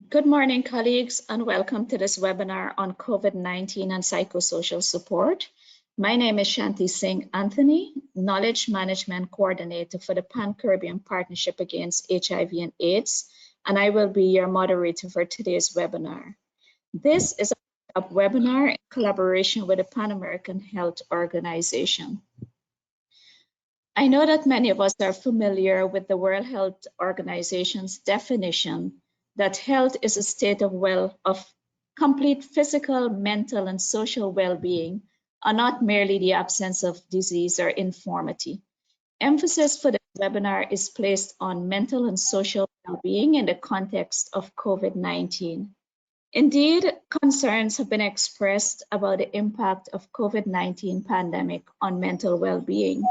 Good morning, colleagues, and welcome to this webinar on COVID-19 and psychosocial support. My name is Shanti Singh Anthony, Knowledge Management Coordinator for the Pan-Caribbean Partnership Against HIV and AIDS, and I will be your moderator for today's webinar. This is a webinar in collaboration with the Pan American Health Organization. I know that many of us are familiar with the World Health Organization's definition that health is a state of complete physical, mental, and social well-being, and not merely the absence of disease or infirmity. Emphasis for the webinar is placed on mental and social well-being in the context of COVID-19. Indeed, concerns have been expressed about the impact of COVID-19 pandemic on mental well-being.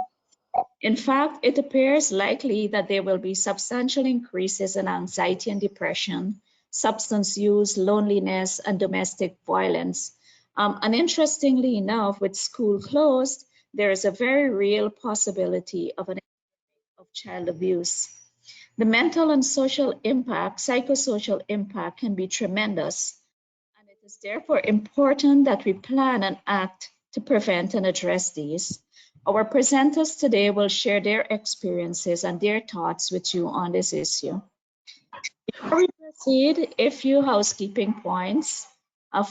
In fact, it appears likely that there will be substantial increases in anxiety and depression, substance use, loneliness, and domestic violence. And interestingly enough, with school closed, there is a very real possibility of an epidemic of child abuse. The mental and social impact, psychosocial impact, can be tremendous, and it is therefore important that we plan and act to prevent and address these. Our presenters today will share their experiences and their thoughts with you on this issue. Before we proceed, a few housekeeping points.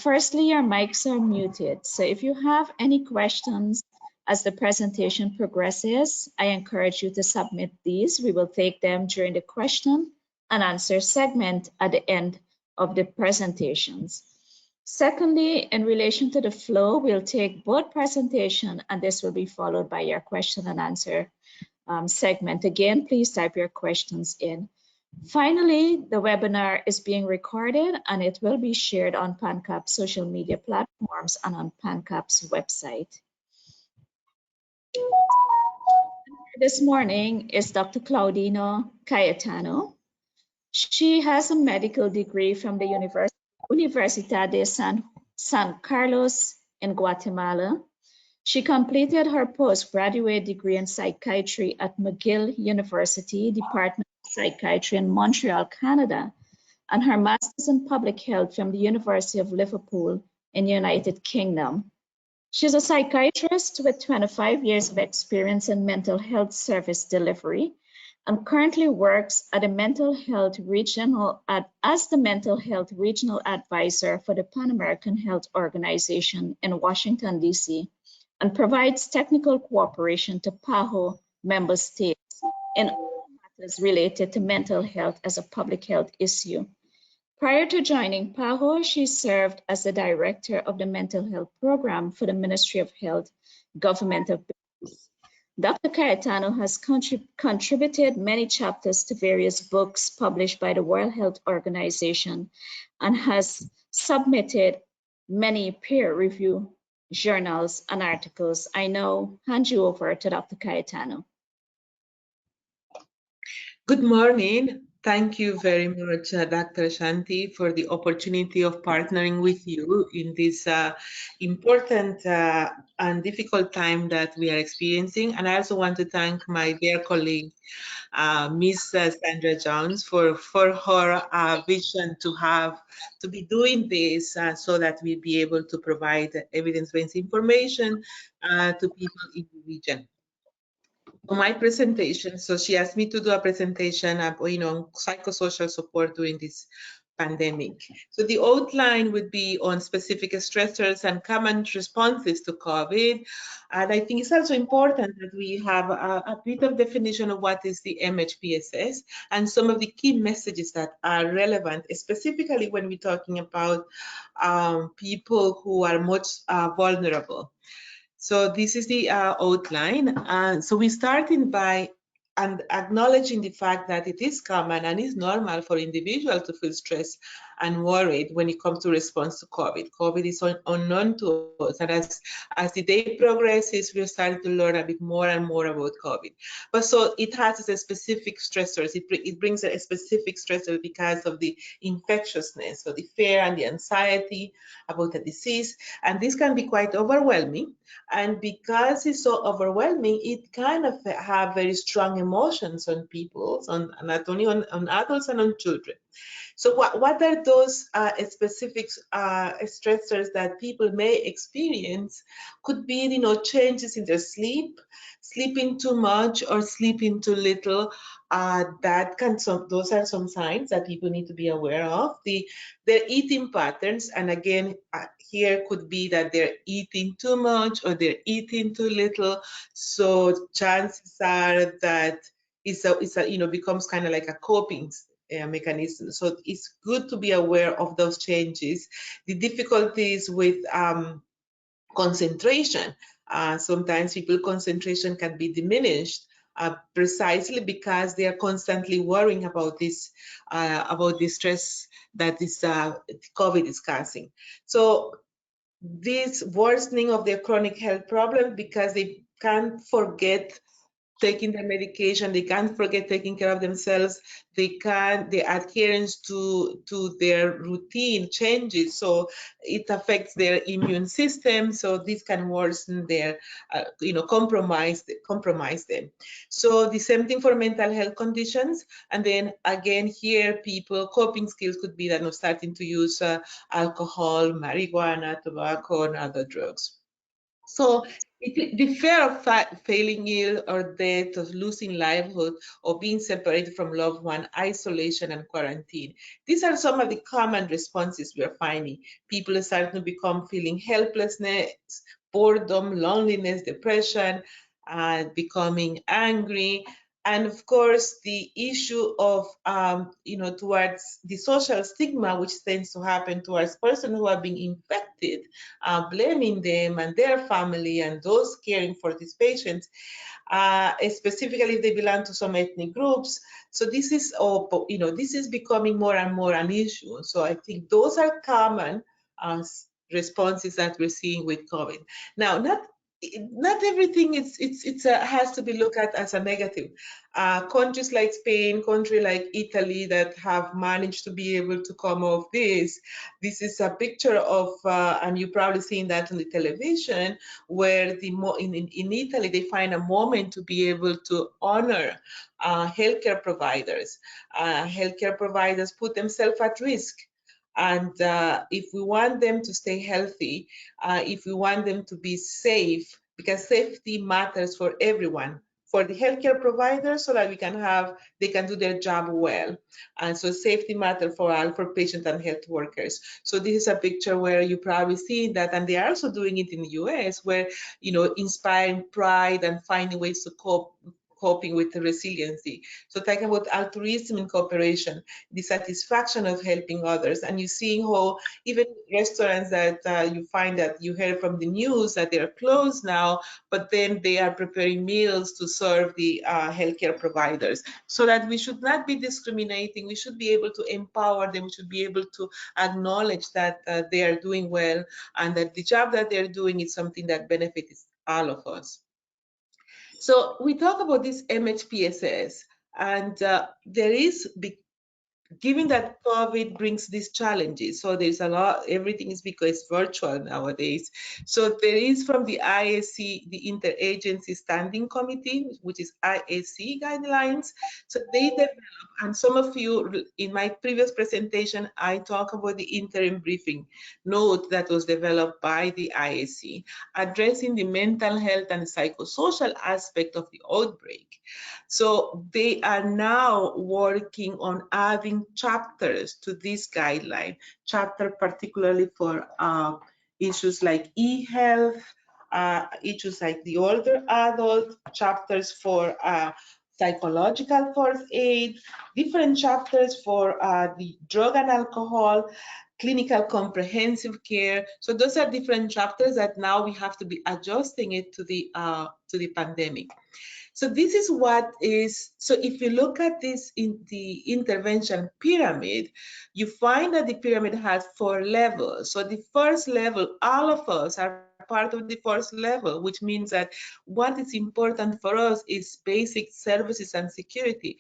Firstly, your mics are muted, so if you have any questions as the presentation progresses, I encourage you to submit these. We will take them during the question and answer segment at the end of the presentations. Secondly, in relation to the flow, we'll take both presentation and this will be followed by your question and answer segment. Again, please type your questions in. Finally, the webinar is being recorded and it will be shared on PANCAP social media platforms and on PANCAP's website. This morning is Dr. Claudina Cayetano. She has a medical degree from the Universidad de San Carlos in Guatemala. She completed her postgraduate degree in psychiatry at McGill University, Department of Psychiatry in Montreal, Canada, and her master's in public health from the University of Liverpool in the United Kingdom. She's a psychiatrist with 25 years of experience in mental health service delivery and currently works at a mental health as the mental health regional advisor for the Pan American Health Organization in Washington, D.C., and provides technical cooperation to PAHO member states in all matters related to mental health as a public health issue. Prior to joining PAHO, she served as the director of the mental health program for the Ministry of Health, Government of Belize. Dr. Cayetano has contributed many chapters to various books published by the World Health Organization and has submitted many peer-reviewed journals and articles. I now hand you over to Dr. Cayetano. Good morning. Thank you very much, Dr. Shanti, for the opportunity of partnering with you in this important and difficult time that we are experiencing. And I also want to thank my dear colleague, Ms. Sandra Jones, for her vision to be doing this so that we'll be able to provide evidence-based information to people in the region. My presentation, so she asked me to do a presentation on psychosocial support during this pandemic. So the outline would be on specific stressors and common responses to COVID. And I think it's also important that we have a bit of definition of what is the MHPSS and some of the key messages that are relevant, specifically when we're talking about people who are much vulnerable. So this is the outline. So we're starting by acknowledging the fact that it is common and is normal for individuals to feel stressed and worried when it comes to response to COVID. COVID is unknown to us, and as the day progresses, we're starting to learn a bit more and more about COVID. But so it has a specific stressors. It brings a specific stressor because of the infectiousness, so the fear and the anxiety about the disease, and this can be quite overwhelming. And because it's so overwhelming, it kind of have very strong emotions on people, not only on adults and on children. So what are those specific stressors that people may experience? Could be, changes in their sleep, sleeping too much or sleeping too little. Those are some signs that people need to be aware of. Their eating patterns, and again, here could be that they're eating too much or they're eating too little. So chances are that becomes kind of like a coping mechanism. So it's good to be aware of those changes. The difficulties with concentration. Sometimes people concentration can be diminished precisely because they are constantly worrying about this stress that this COVID is causing. So this worsening of their chronic health problem because they can't forget taking their medication, they can't forget taking care of themselves, the adherence to their routine changes, so it affects their immune system, so this can worsen their compromise them. So the same thing for mental health conditions. And then again here, people coping skills could be that starting to use alcohol, marijuana, tobacco, and other drugs. So the fear of failing ill or death, of losing livelihood, or being separated from loved one, isolation and quarantine. These are some of the common responses we are finding. People are starting to become feeling helplessness, boredom, loneliness, depression, becoming angry. And of course, the issue of, towards the social stigma, which tends to happen towards persons who are being infected, blaming them and their family and those caring for these patients, specifically if they belong to some ethnic groups. So this is, this is becoming more and more an issue. So I think those are common responses that we're seeing with COVID. Now, not everything has to be looked at as a negative. Countries like Spain, country like Italy that have managed to be able to come off this. This is a picture of, and you've probably seen that on the television, where in Italy they find a moment to be able to honor healthcare providers. Healthcare providers put themselves at risk. And if we want them to stay healthy, if we want them to be safe, because safety matters for everyone, for the healthcare providers, so that they can do their job well. And so safety matters for all, for patients and health workers. So this is a picture where you probably see that, and they are also doing it in the US, where, inspiring pride and finding ways to coping with the resiliency. So talking about altruism in cooperation, the satisfaction of helping others. And you're seeing how even restaurants that you find that you hear from the news that they're closed now, but then they are preparing meals to serve the healthcare providers. So that we should not be discriminating. We should be able to empower them. We should be able to acknowledge that they are doing well and that the job that they're doing is something that benefits all of us. So we talk about this MHPSS, and there is, given that COVID brings these challenges, so there's a lot, everything is because virtual nowadays. So there is from the IAC, the Interagency Standing Committee, which is IAC guidelines. So they develop, and some of you, in my previous presentation, I talk about the interim briefing note that was developed by the IAC, addressing the mental health and psychosocial aspect of the outbreak. So they are now working on adding chapters to this guideline, chapter particularly for issues like e-health, issues like the older adult, chapters for psychological first aid, different chapters for the drug and alcohol, clinical comprehensive care. So those are different chapters that now we have to be adjusting it to the pandemic. So this is what is, so if you look at this in the intervention pyramid, you find that the pyramid has 4 levels. So the first level, all of us are part of the first level, which means that what is important for us is basic services and security.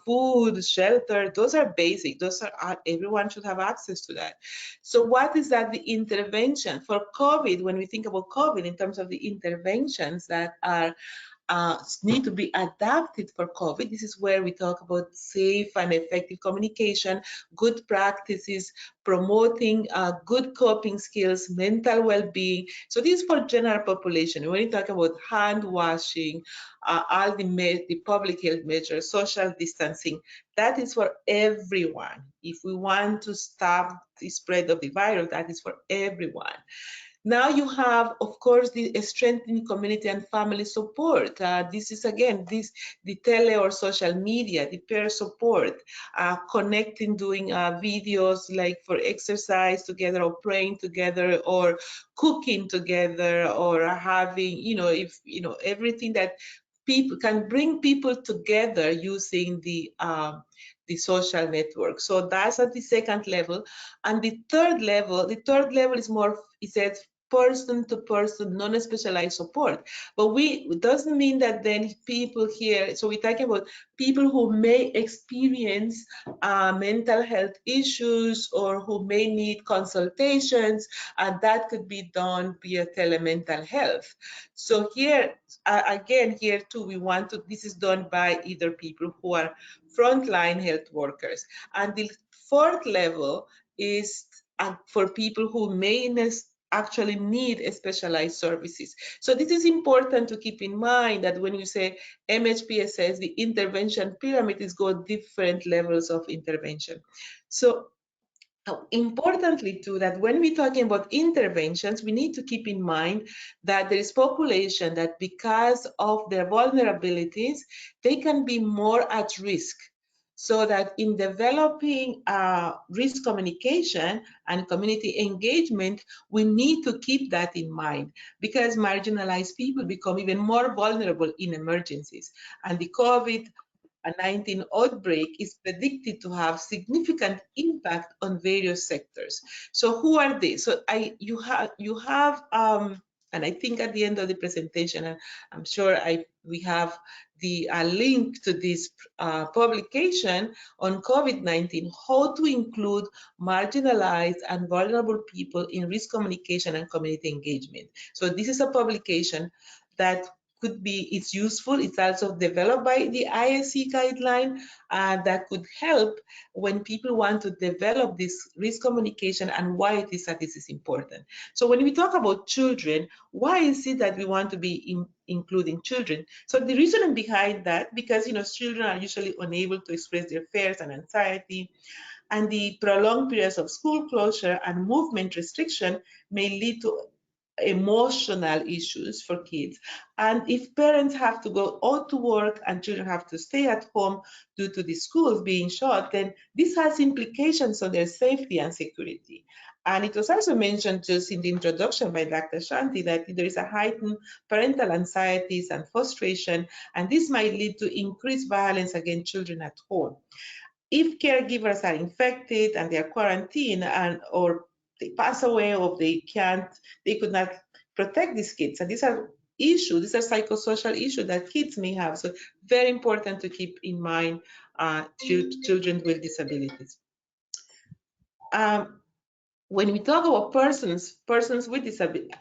Food, shelter, those are basic. Those are, everyone should have access to that. So what is that the intervention for COVID, when we think about COVID in terms of the interventions that are need to be adapted for COVID. This is where we talk about safe and effective communication, good practices, promoting good coping skills, mental well-being. So this is for general population. When you talk about hand washing, all the public health measures, social distancing, that is for everyone. If we want to stop the spread of the virus, that is for everyone. Now you have, of course, the strengthening community and family support. This is again, the tele or social media, the peer support, connecting, doing videos like for exercise together or praying together or cooking together or having, everything that people can bring people together using the social network. So that's at the second level. And the third level is more, it says, person-to-person, non-specialized support. But it doesn't mean that then people here, so we're talking about people who may experience mental health issues or who may need consultations, and that could be done via telemental health. So here, again, here too, this is done by either people who are frontline health workers. And the fourth level is for people who may actually need specialized services. So this is important to keep in mind, that when you say MHPSS, the intervention pyramid is got different levels of intervention. So importantly too, that when we're talking about interventions, we need to keep in mind that there is population that because of their vulnerabilities, they can be more at risk. So that in developing risk communication and community engagement, we need to keep that in mind, because marginalized people become even more vulnerable in emergencies. And the COVID-19 outbreak is predicted to have significant impact on various sectors. So who are they? So you have and I think at the end of the presentation, and I'm sure we have the link to this publication on COVID-19, how to include marginalized and vulnerable people in risk communication and community engagement. So this is a publication that it's useful. It's also developed by the ISC guideline that could help when people want to develop this risk communication and why it is that this is important. So when we talk about children, why is it that we want to be including children? So the reason behind that, because children are usually unable to express their fears and anxiety, and the prolonged periods of school closure and movement restriction may lead to emotional issues for kids. And if parents have to go out to work and children have to stay at home due to the schools being shut, then this has implications on their safety and security. And it was also mentioned just in the introduction by Dr. Shanti that there is a heightened parental anxieties and frustration, and this might lead to increased violence against children at home. If caregivers are infected and they are quarantined or they pass away or they could not protect these kids. And these are psychosocial issues that kids may have. So very important to keep in mind children with disabilities. When we talk about persons with disabilities,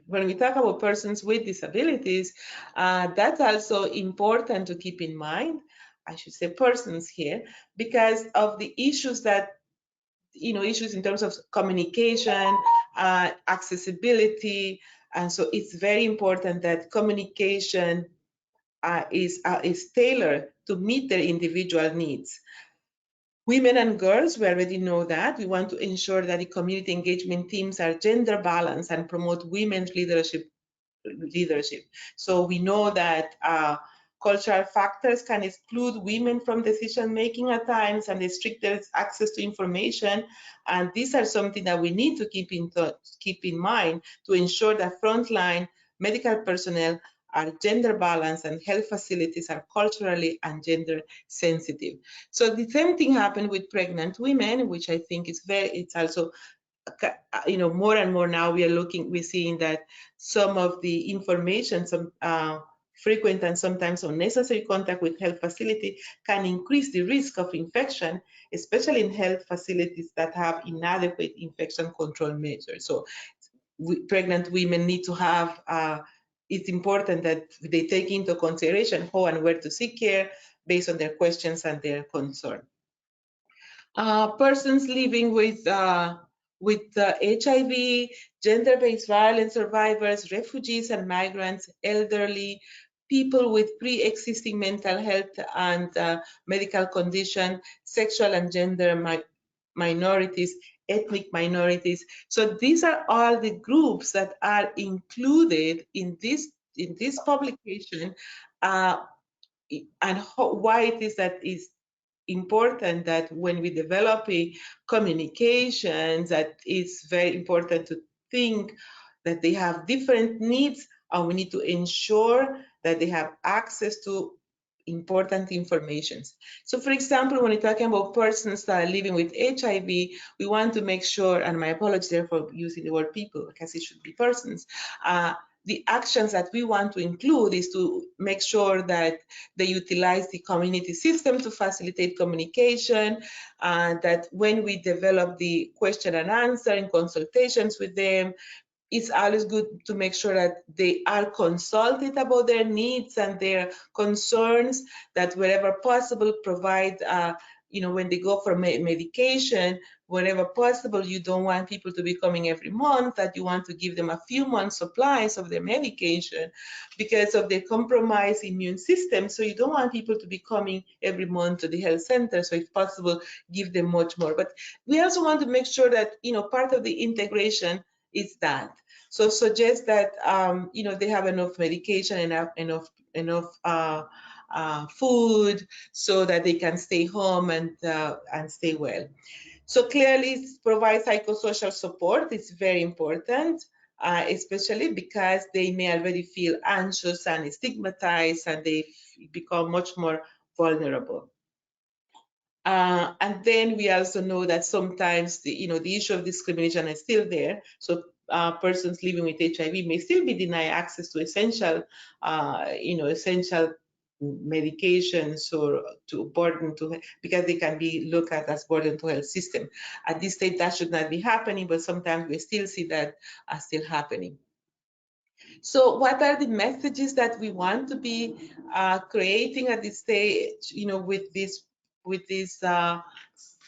when we talk about persons with disabilities, that's also important to keep in mind. I should say persons here, because of the issues that, issues in terms of communication, accessibility. And so it's very important that communication is tailored to meet their individual needs. Women and girls, we already know that. We want to ensure that the community engagement teams are gender balanced and promote women's leadership. So we know that cultural factors can exclude women from decision making at times and restrict their access to information. And these are something that we need to keep in mind to ensure that frontline medical personnel are gender balanced and health facilities are culturally and gender sensitive. So the same thing happened with pregnant women, which I think is it's also, more and more now we're seeing that some of the information, some frequent and sometimes unnecessary contact with health facility can increase the risk of infection, especially in health facilities that have inadequate infection control measures. So pregnant women need to have it's important that they take into consideration how and where to seek care based on their questions and their concern. Persons living with HIV, gender-based violence survivors, refugees and migrants, elderly, people with pre-existing mental health and medical condition, sexual and gender minorities, ethnic minorities. So these are all the groups that are included in this publication, and why it is that is important that when we develop a communications, that it's very important to think that they have different needs, and we need to ensure that they have access to important information. So for example, when we're talking about persons that are living with HIV, we want to make sure, and my apologies there for using the word people, because it should be persons, the actions that we want to include is to make sure that they utilize the community system to facilitate communication, that when we develop the question and answer in consultations with them, it's always good to make sure that they are consulted about their needs and their concerns, that wherever possible provide, when they go for medication, wherever possible, you don't want people to be coming every month, that you want to give them a few months supplies of their medication because of their compromised immune system. So you don't want people to be coming every month to the health center. So if possible, give them much more. But we also want to make sure that, part of the integration is that. So suggest that they have enough medication, enough food, so that they can stay home and stay well. So clearly, provide psychosocial support is very important, especially because they may already feel anxious and stigmatized, and they become much more vulnerable. And then we also know that sometimes the issue of discrimination is still there. So persons living with HIV may still be denied access to essential medications or to burden to, because they can be looked at as burden to health system. At this stage, that should not be happening, but sometimes we still see that still happening. So what are the messages that we want to be creating at this stage, with this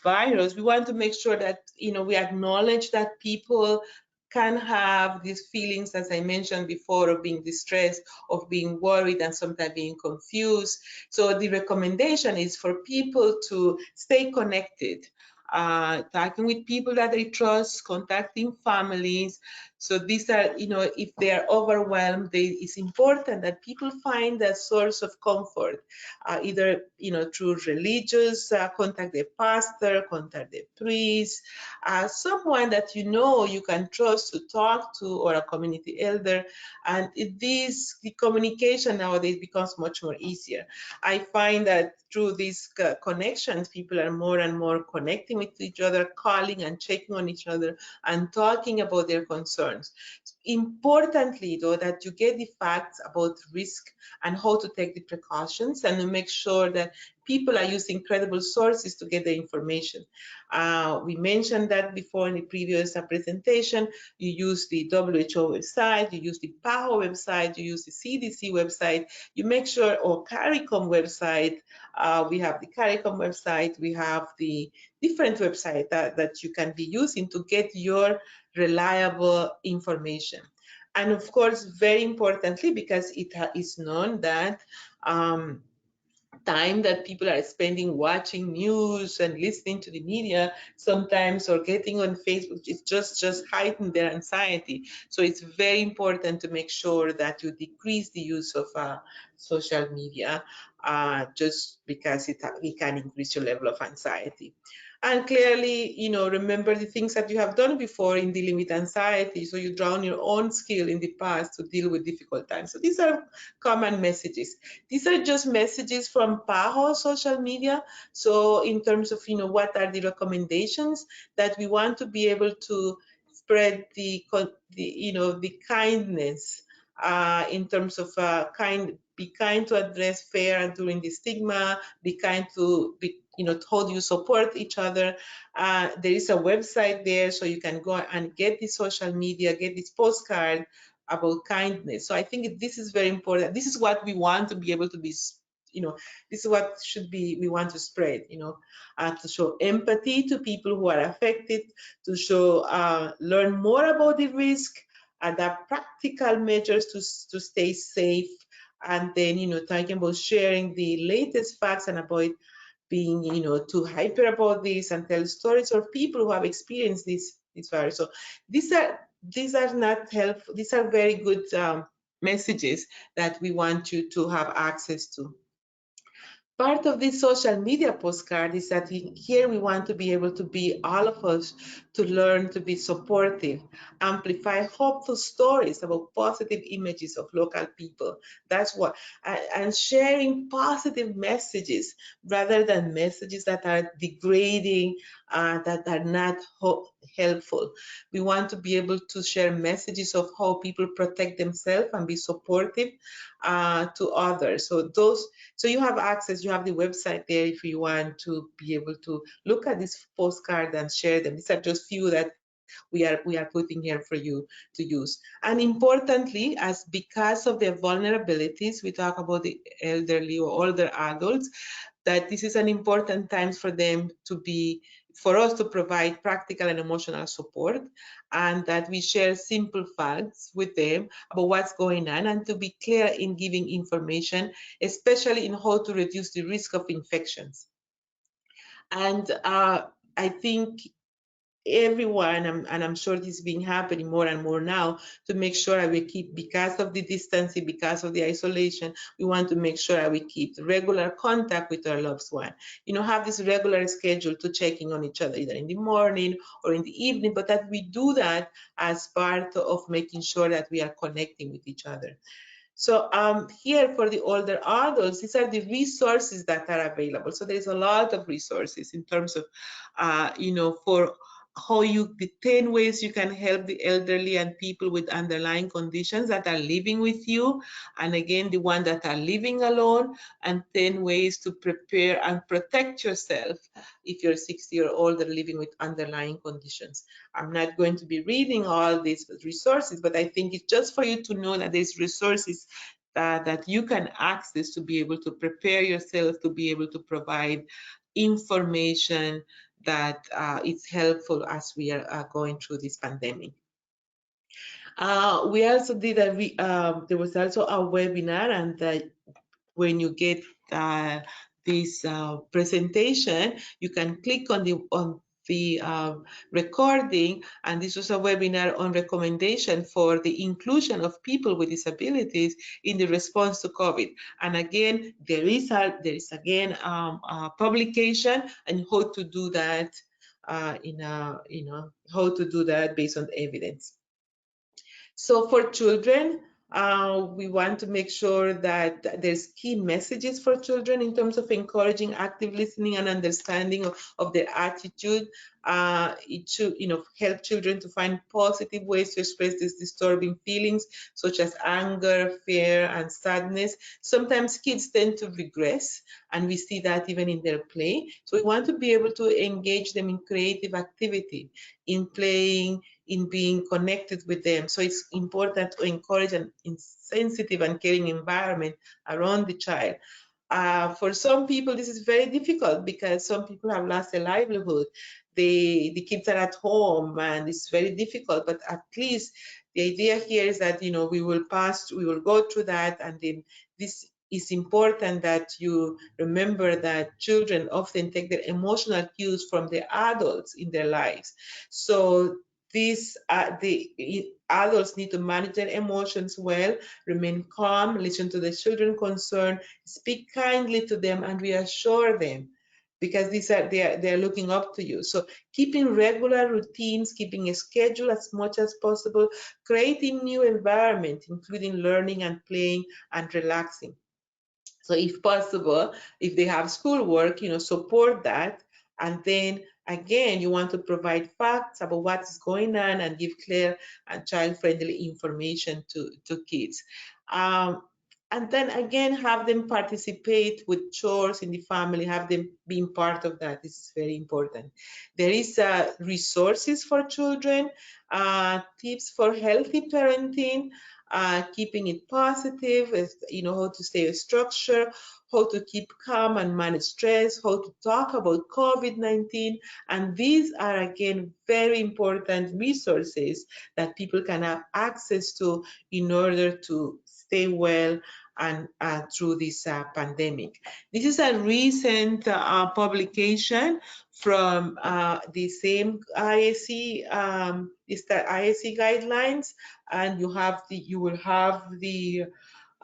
virus? We want to make sure that, we acknowledge that people can have these feelings, as I mentioned before, of being distressed, of being worried, and sometimes being confused. So the recommendation is for people to stay connected, talking with people that they trust, contacting families. So these are, if they are overwhelmed, it's important that people find a source of comfort, either, through religious, contact their pastor, contact their priest, someone that you can trust to talk to, or a community elder. And the communication nowadays becomes much more easier. I find that through these connections, people are more and more connecting with each other, calling and checking on each other, and talking about their concerns. Importantly, though, that you get the facts about risk and how to take the precautions, and to make sure that people are using credible sources to get the information. We mentioned that before in the previous presentation. You use the WHO website, you use the PAHO website, you use the CDC website, you make sure, or CARICOM website, we have the CARICOM website, we have the different website that you can be using to get your reliable information. And of course, very importantly, because it is known that time that people are spending watching news and listening to the media sometimes, or getting on Facebook, it's just heighten their anxiety. So it's very important to make sure that you decrease the use of social media, just because it can increase your level of anxiety. And clearly, remember the things that you have done before in dealing with anxiety. So you draw on your own skill in the past to deal with difficult times. So these are common messages. These are just messages from PAHO social media. So in terms of, what are the recommendations that we want to be able to spread the kindness, in terms of be kind to address fear and during the stigma, be kind to how do you support each other. There is a website there, so you can go and get the social media, get this postcard, about kindness. So I think this is very important. This is what we want to be able to be, this is what should be, we want to spread, to show empathy to people who are affected, to show, learn more about the risk, adapt practical measures to stay safe, and then, talking about sharing the latest facts and avoid being, too hyper about this, and tell stories of people who have experienced this virus. So these are not helpful. These are very good messages that we want you to have access to. Part of this social media postcard is that here we want to be able to be, all of us, to learn to be supportive, amplify hopeful stories about positive images of local people. That's what, and sharing positive messages rather than messages that are degrading, that are not helpful. We want to be able to share messages of how people protect themselves and be supportive to others. So you have access, you have the website there if you want to be able to look at this postcard and share them. These are just few that we are putting here for you to use. And importantly, as because of their vulnerabilities, we talk about the elderly or older adults, that this is an important time for them to be, for us to provide practical and emotional support, and that we share simple facts with them about what's going on, and to be clear in giving information, especially in how to reduce the risk of infections. And I think everyone, and I'm sure this is being happening more and more now, to make sure that we keep, because of the distancing, because of the isolation, we want to make sure that we keep regular contact with our loved one. Have this regular schedule to checking on each other, either in the morning or in the evening, but that we do that as part of making sure that we are connecting with each other. So here for the older adults, these are the resources that are available. So there's a lot of resources in terms of, for how the 10 ways you can help the elderly and people with underlying conditions that are living with you, and again, the ones that are living alone, and 10 ways to prepare and protect yourself if you're 60 or older living with underlying conditions. I'm not going to be reading all these resources, but I think it's just for you to know that there's resources that you can access to be able to prepare yourself, to be able to provide information that is helpful as we are going through this pandemic. We also did there was also a webinar, and when you get this presentation, you can click on the recording, and this was a webinar on recommendation for the inclusion of people with disabilities in the response to COVID. And again, there is again a publication and how to do that how to do that based on evidence. So for children, we want to make sure that there's key messages for children in terms of encouraging active listening and understanding of their attitude. It should, help children to find positive ways to express these disturbing feelings, such as anger, fear, and sadness. Sometimes kids tend to regress, and we see that even in their play. So we want to be able to engage them in creative activity, in playing, in being connected with them. So it's important to encourage an sensitive and caring environment around the child. For some people, this is very difficult because some people have lost their livelihood. The kids are at home, and it's very difficult, but at least the idea here is that, we will go through that, and then this is important that you remember that children often take their emotional cues from the adults in their lives. So the adults need to manage their emotions well, remain calm, listen to the children's concern, speak kindly to them, and reassure them, because they are looking up to you. So keeping regular routines, keeping a schedule as much as possible, creating new environment, including learning and playing and relaxing. So if possible, if they have schoolwork, support that. And then again, you want to provide facts about what is going on and give clear and child-friendly information to kids. And then again, have them participate with chores in the family, have them being part of that. This is very important. There is resources for children, tips for healthy parenting, keeping it positive, how to stay structured, how to keep calm and manage stress, how to talk about COVID-19. And these are, again, very important resources that people can have access to in order to stay well and through this pandemic. This is a recent publication from the same IAC, is the IAC guidelines, and you will have the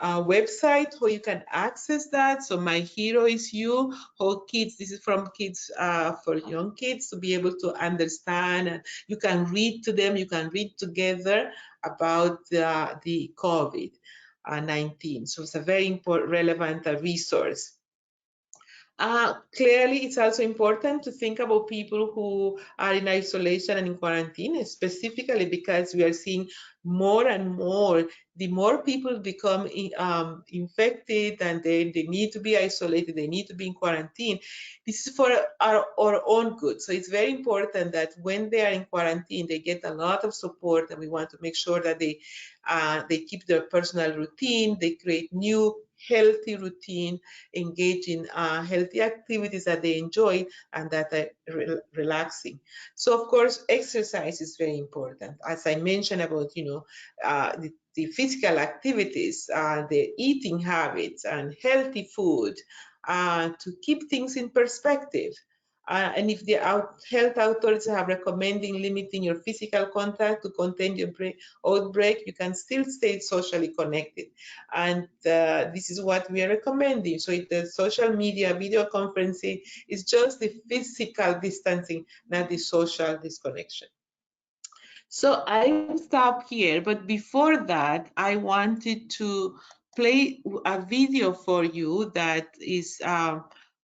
website where you can access that. So My Hero is You, how kids, this is from kids, for young kids to be able to understand, and you can read to them, you can read together about the COVID-19. So it's a very important, relevant resource. Clearly, it's also important to think about people who are in isolation and in quarantine, specifically because we are seeing more and more, the more people become infected and they need to be isolated, they need to be in quarantine. This is for our own good. So it's very important that when they are in quarantine, they get a lot of support, and we want to make sure that they keep their personal routine, they create new healthy routine, engage in healthy activities that they enjoy and that are relaxing. So of course, exercise is very important. As I mentioned about, the physical activities, the eating habits and healthy food, to keep things in perspective. And if the health authorities have recommending limiting your physical contact to contain your outbreak, you can still stay socially connected. And this is what we are recommending. So if the social media, video conferencing is just the physical distancing, not the social disconnection. So I will stop here, but before that, I wanted to play a video for you that is,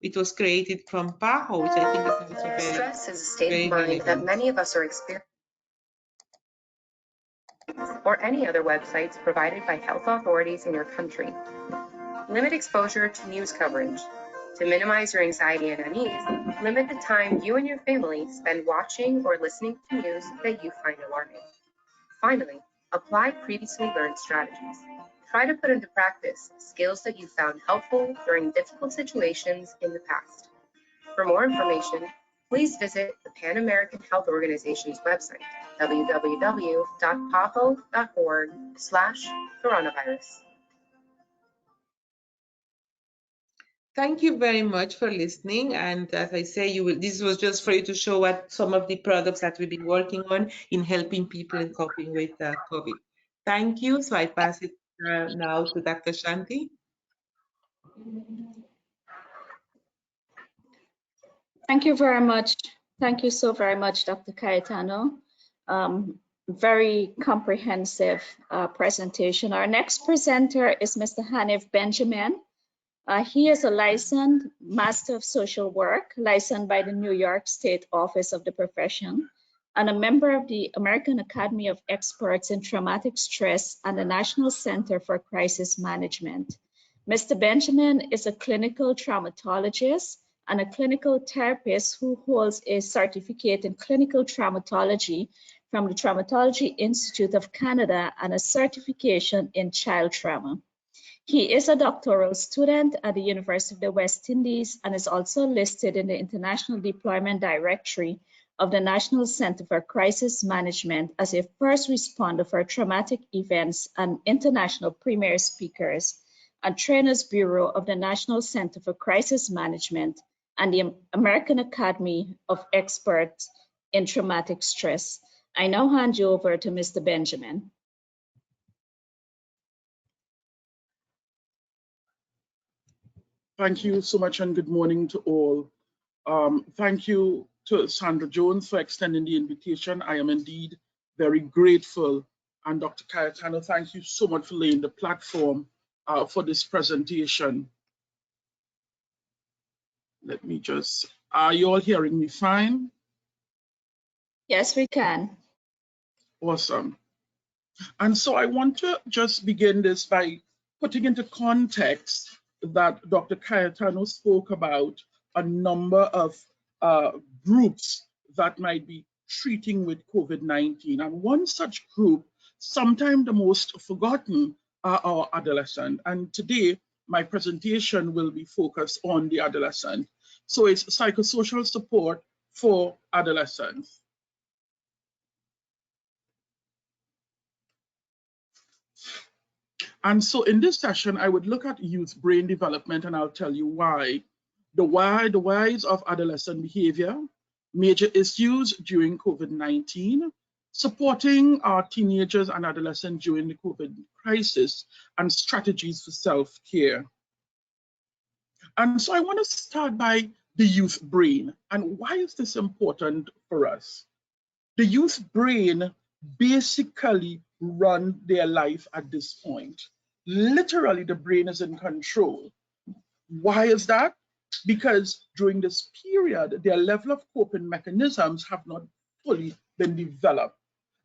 it was created from PAHO, which I think is also very Stress is a state of mind that many of us are experiencing, or any other websites provided by health authorities in your country. Limit exposure to news coverage. To minimize your anxiety and unease, limit the time you and your family spend watching or listening to news that you find alarming. Finally, apply previously learned strategies. Try to put into practice skills that you found helpful during difficult situations in the past. For more information, please visit the Pan American Health Organization's website, www.paho.org/coronavirus. Thank you very much for listening. And as I say, this was just for you to show what some of the products that we've been working on in helping people in coping with COVID. Thank you. So I pass it now to Dr. Shanti. Thank you very much. Thank you so very much, Dr. Cayetano. Very comprehensive presentation. Our next presenter is Mr. Hanif Benjamin. He is a licensed Master of Social Work, licensed by the New York State Office of the Profession, and a member of the American Academy of Experts in Traumatic Stress and the National Center for Crisis Management. Mr. Benjamin is a clinical traumatologist and a clinical therapist who holds a certificate in clinical traumatology from the Traumatology Institute of Canada and a certification in child trauma. He is a doctoral student at the University of the West Indies and is also listed in the International Deployment Directory of the National Center for Crisis Management as a first responder for traumatic events and international premier speakers and Trainers Bureau of the National Center for Crisis Management and the American Academy of Experts in Traumatic Stress. I now hand you over to Mr. Benjamin. Thank you so much and good morning to all. Thank you to Sandra Jones for extending the invitation. I am indeed very grateful. And Dr. Cayetano, thank you so much for laying the platform for this presentation. Let me just, are you all hearing me fine? Yes, we can. Awesome. And so I want to just begin this by putting into context that Dr. Cayetano spoke about a number of groups that might be treating with COVID-19. And one such group sometimes the most forgotten are our adolescents. And today, my presentation will be focused on the adolescent. So it's psychosocial support for adolescents. And so in this session, I would look at youth brain development, and I'll tell you why. The whys of adolescent behavior, major issues during COVID-19, supporting our teenagers and adolescents during the COVID crisis, and strategies for self-care. And so I want to start by the youth brain. And why is this important for us? The youth brain basically run their life at this point. Literally, the brain is in control. Why is that? Because during this period, their level of coping mechanisms have not fully been developed.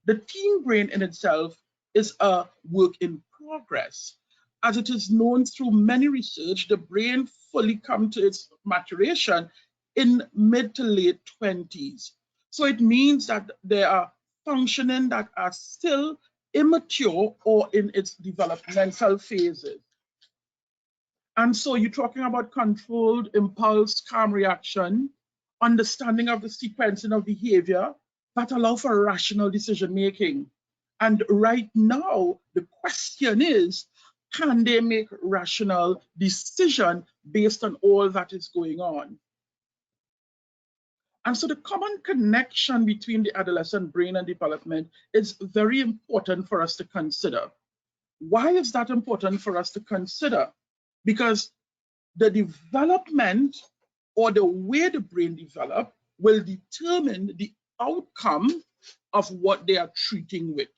The teen brain in itself is a work in progress. As it is known through many research, the brain fully comes to its maturation in mid to late 20s. So it means that there are functioning that are still immature or in its developmental phases. And so you're talking about controlled impulse, calm reaction, understanding of the sequencing of behavior that allow for rational decision making. And right now, the question is, can they make rational decision based on all that is going on? And so the common connection between the adolescent brain and development is very important for us to consider. Why is that important for us to consider? Because the development or the way the brain develops will determine the outcome of what they are treating with.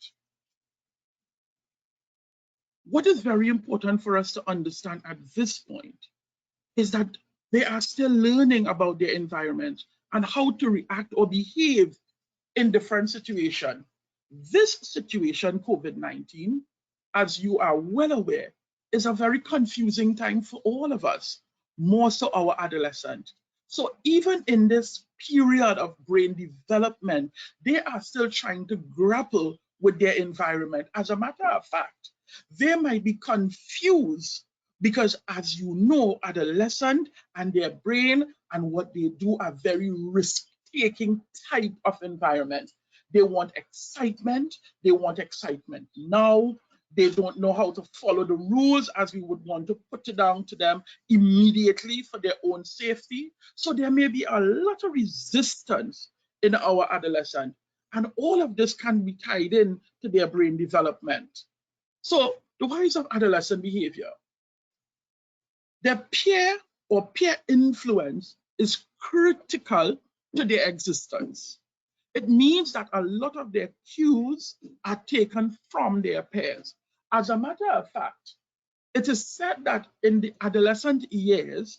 What is very important for us to understand at this point is that they are still learning about their environment and how to react or behave in different situations. This situation, COVID-19, as you are well aware, is a very confusing time for all of us, more so our adolescents. So even in this period of brain development, they are still trying to grapple with their environment. As a matter of fact, they might be confused because, as you know, adolescent and their brain and what they do are very risk-taking type of environment. They want excitement now. They don't know how to follow the rules as we would want to put it down to them immediately for their own safety. So there may be a lot of resistance in our adolescent. And all of this can be tied in to their brain development. So the whys of adolescent behavior. Their peer or peer influence is critical to their existence. It means that a lot of their cues are taken from their peers. As a matter of fact, it is said that in the adolescent years,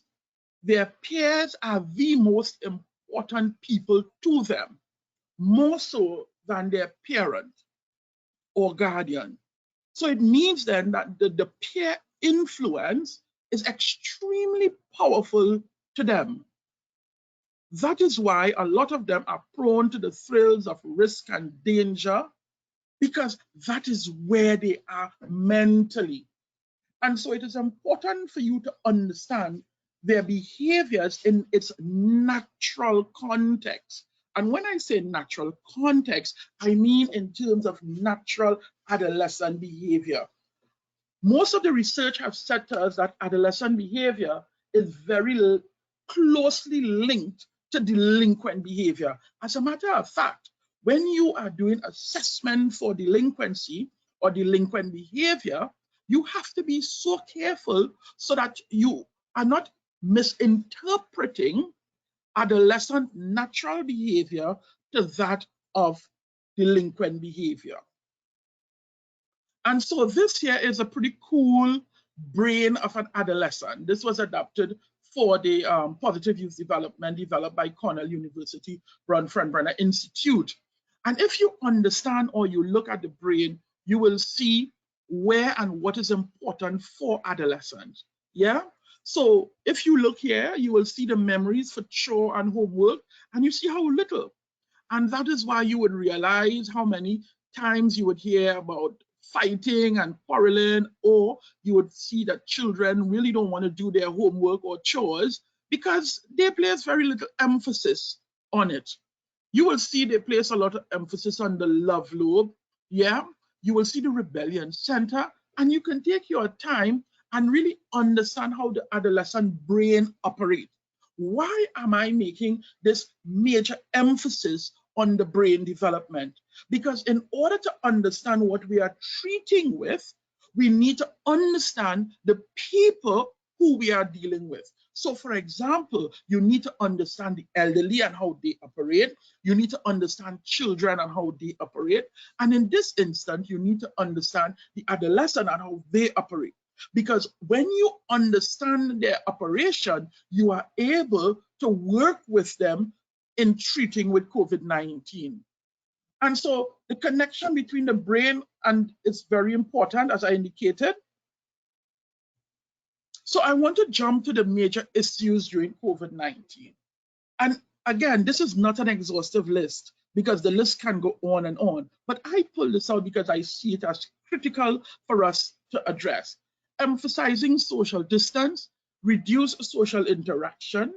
their peers are the most important people to them, more so than their parent or guardian. So it means then that the peer influence is extremely powerful to them. That is why a lot of them are prone to the thrills of risk and danger, because that is where they are mentally. And so it is important for you to understand their behaviors in its natural context. And when I say natural context, I mean in terms of natural adolescent behavior. Most of the research have said to us that adolescent behavior is very closely linked to delinquent behavior. As a matter of fact, when you are doing assessment for delinquency or delinquent behavior, you have to be so careful so that you are not misinterpreting adolescent natural behavior to that of delinquent behavior. And so this here is a pretty cool brain of an adolescent. This was adapted for the Positive Youth Development developed by Cornell University Bronfenbrenner Institute. And if you understand or you look at the brain, you will see where and what is important for adolescents. Yeah. So if you look here, you will see the memories for chore and homework, and you see how little. And that is why you would realize how many times you would hear about fighting and quarreling, or you would see that children really don't want to do their homework or chores because they place very little emphasis on it. You will see they place a lot of emphasis on the love lobe. Yeah, you will see the rebellion center, and you can take your time and really understand how the adolescent brain operates. Why am I making this major emphasis on the brain development? Because in order to understand what we are treating with, we need to understand the people who we are dealing with. So for example, you need to understand the elderly and how they operate. You need to understand children and how they operate. And in this instance, you need to understand the adolescent and how they operate. Because when you understand their operation, you are able to work with them in treating with COVID-19. And so the connection between the brain and is very important, as I indicated. So I want to jump to the major issues during COVID-19. And again, this is not an exhaustive list because the list can go on and on, but I pull this out because I see it as critical for us to address. Emphasizing social distance, reduce social interaction,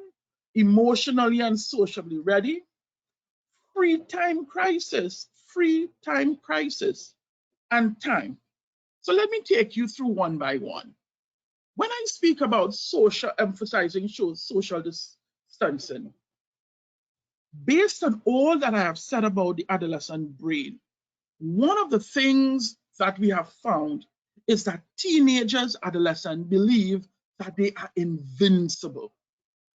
emotionally and socially ready, Freetime Crisis, and time. So let me take you through one by one. When I speak about emphasizing social distancing, based on all that I have said about the adolescent brain, one of the things that we have found is that teenagers, adolescents believe that they are invincible.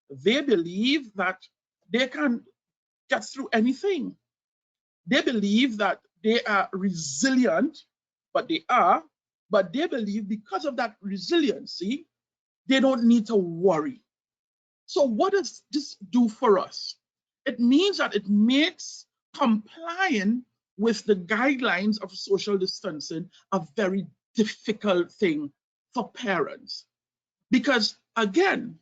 They believe that they can get through anything. They believe that they are resilient, but they believe because of that resiliency, they don't need to worry. So what does this do for us? It means that it makes complying with the guidelines of social distancing a very difficult thing for parents. Because again,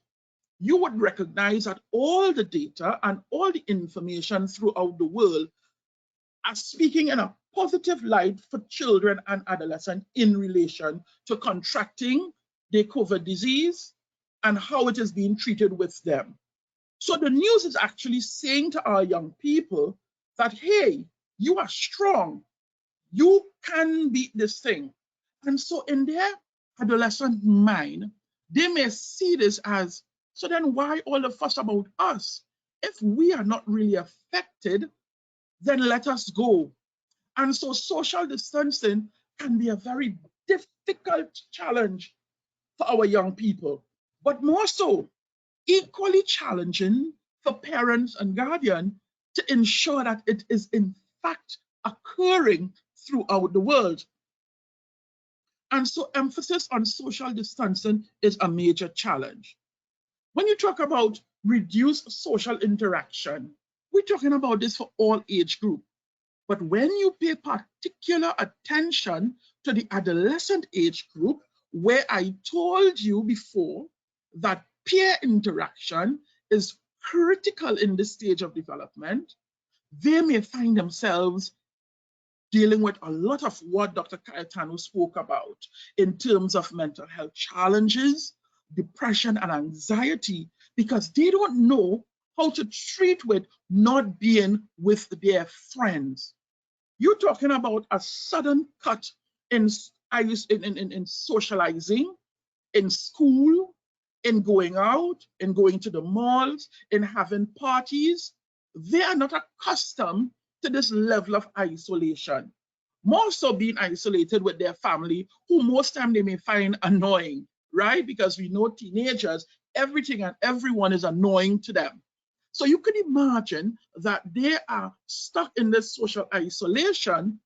you would recognize that all the data and all the information throughout the world are speaking in a positive light for children and adolescents in relation to contracting the COVID disease and how it is being treated with them. So the news is actually saying to our young people that, hey, you are strong. You can beat this thing. And so in their adolescent mind, they may see this as, so then why all the fuss about us? If we are not really affected, then let us go. And so social distancing can be a very difficult challenge for our young people, but more so, equally challenging for parents and guardians to ensure that it is in fact occurring throughout the world. And so emphasis on social distancing is a major challenge. When you talk about reduced social interaction, we're talking about this for all age groups. But when you pay particular attention to the adolescent age group, where I told you before that peer interaction is critical in this stage of development, they may find themselves dealing with a lot of what Dr. Cayetano spoke about in terms of mental health challenges, depression and anxiety, because they don't know how to treat with not being with their friends. You're talking about a sudden cut in socializing, in school, in going out, in going to the malls, in having parties. They are not accustomed to this level of isolation. More so being isolated with their family, who most time they may find annoying, right? Because we know teenagers, everything and everyone is annoying to them. So you can imagine that they are stuck in this social isolation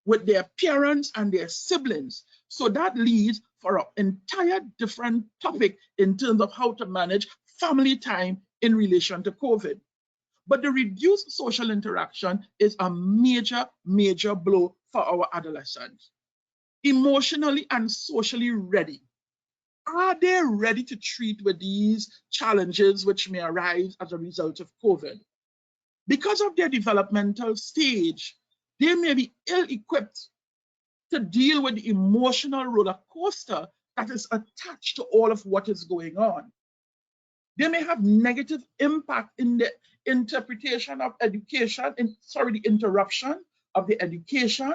with their parents and their siblings. So that leads for an entire different topic in terms of how to manage family time in relation to COVID. But the reduced social interaction is a major, major blow for our adolescents. Emotionally and socially ready. Are they ready to treat with these challenges which may arise as a result of COVID? Because of their developmental stage, They may be ill-equipped to deal with the emotional roller coaster that is attached to all of what is going on. They may have negative impact in the interpretation of education, the interruption of the education,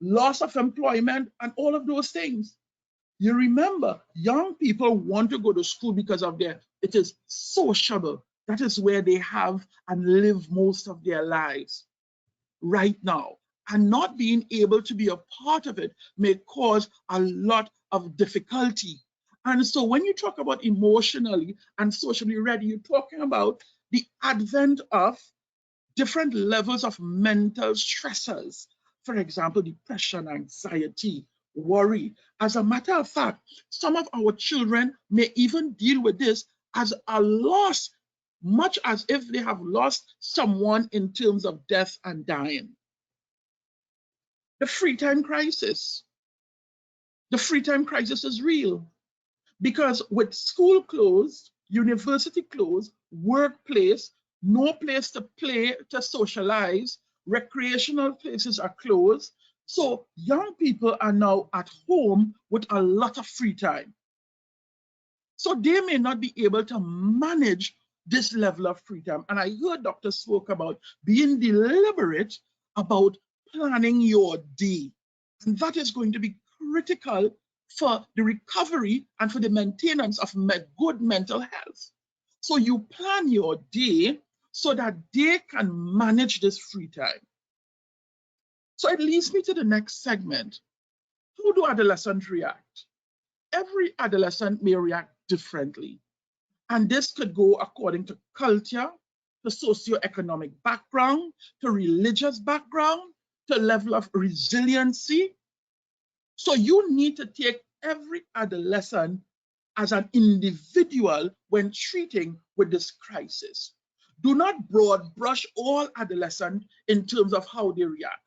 loss of employment, and all of those things. You remember, young people want to go to school because of it is sociable. That is where they have and live most of their lives right now. And not being able to be a part of it may cause a lot of difficulty. And so when you talk about emotionally and socially ready, you're talking about the advent of different levels of mental stressors. For example, depression, anxiety, worry. As a matter of fact, some of our children may even deal with this as a loss, much as if they have lost someone in terms of death and dying. The Freetime Crisis. The Freetime Crisis is real because with school closed, university closed, workplace, no place to play, to socialize, recreational places are closed. So young people are now at home with a lot of free time. So they may not be able to manage this level of free time. And I heard Dr. spoke about being deliberate about planning your day. And that is going to be critical for the recovery and for the maintenance of good mental health. So you plan your day so that they can manage this free time. So it leads me to the next segment. How do adolescents react? Every adolescent may react differently. And this could go according to culture, to socioeconomic background, to religious background, to level of resiliency. So you need to take every adolescent as an individual when treating with this crisis. Do not broad brush all adolescents in terms of how they react.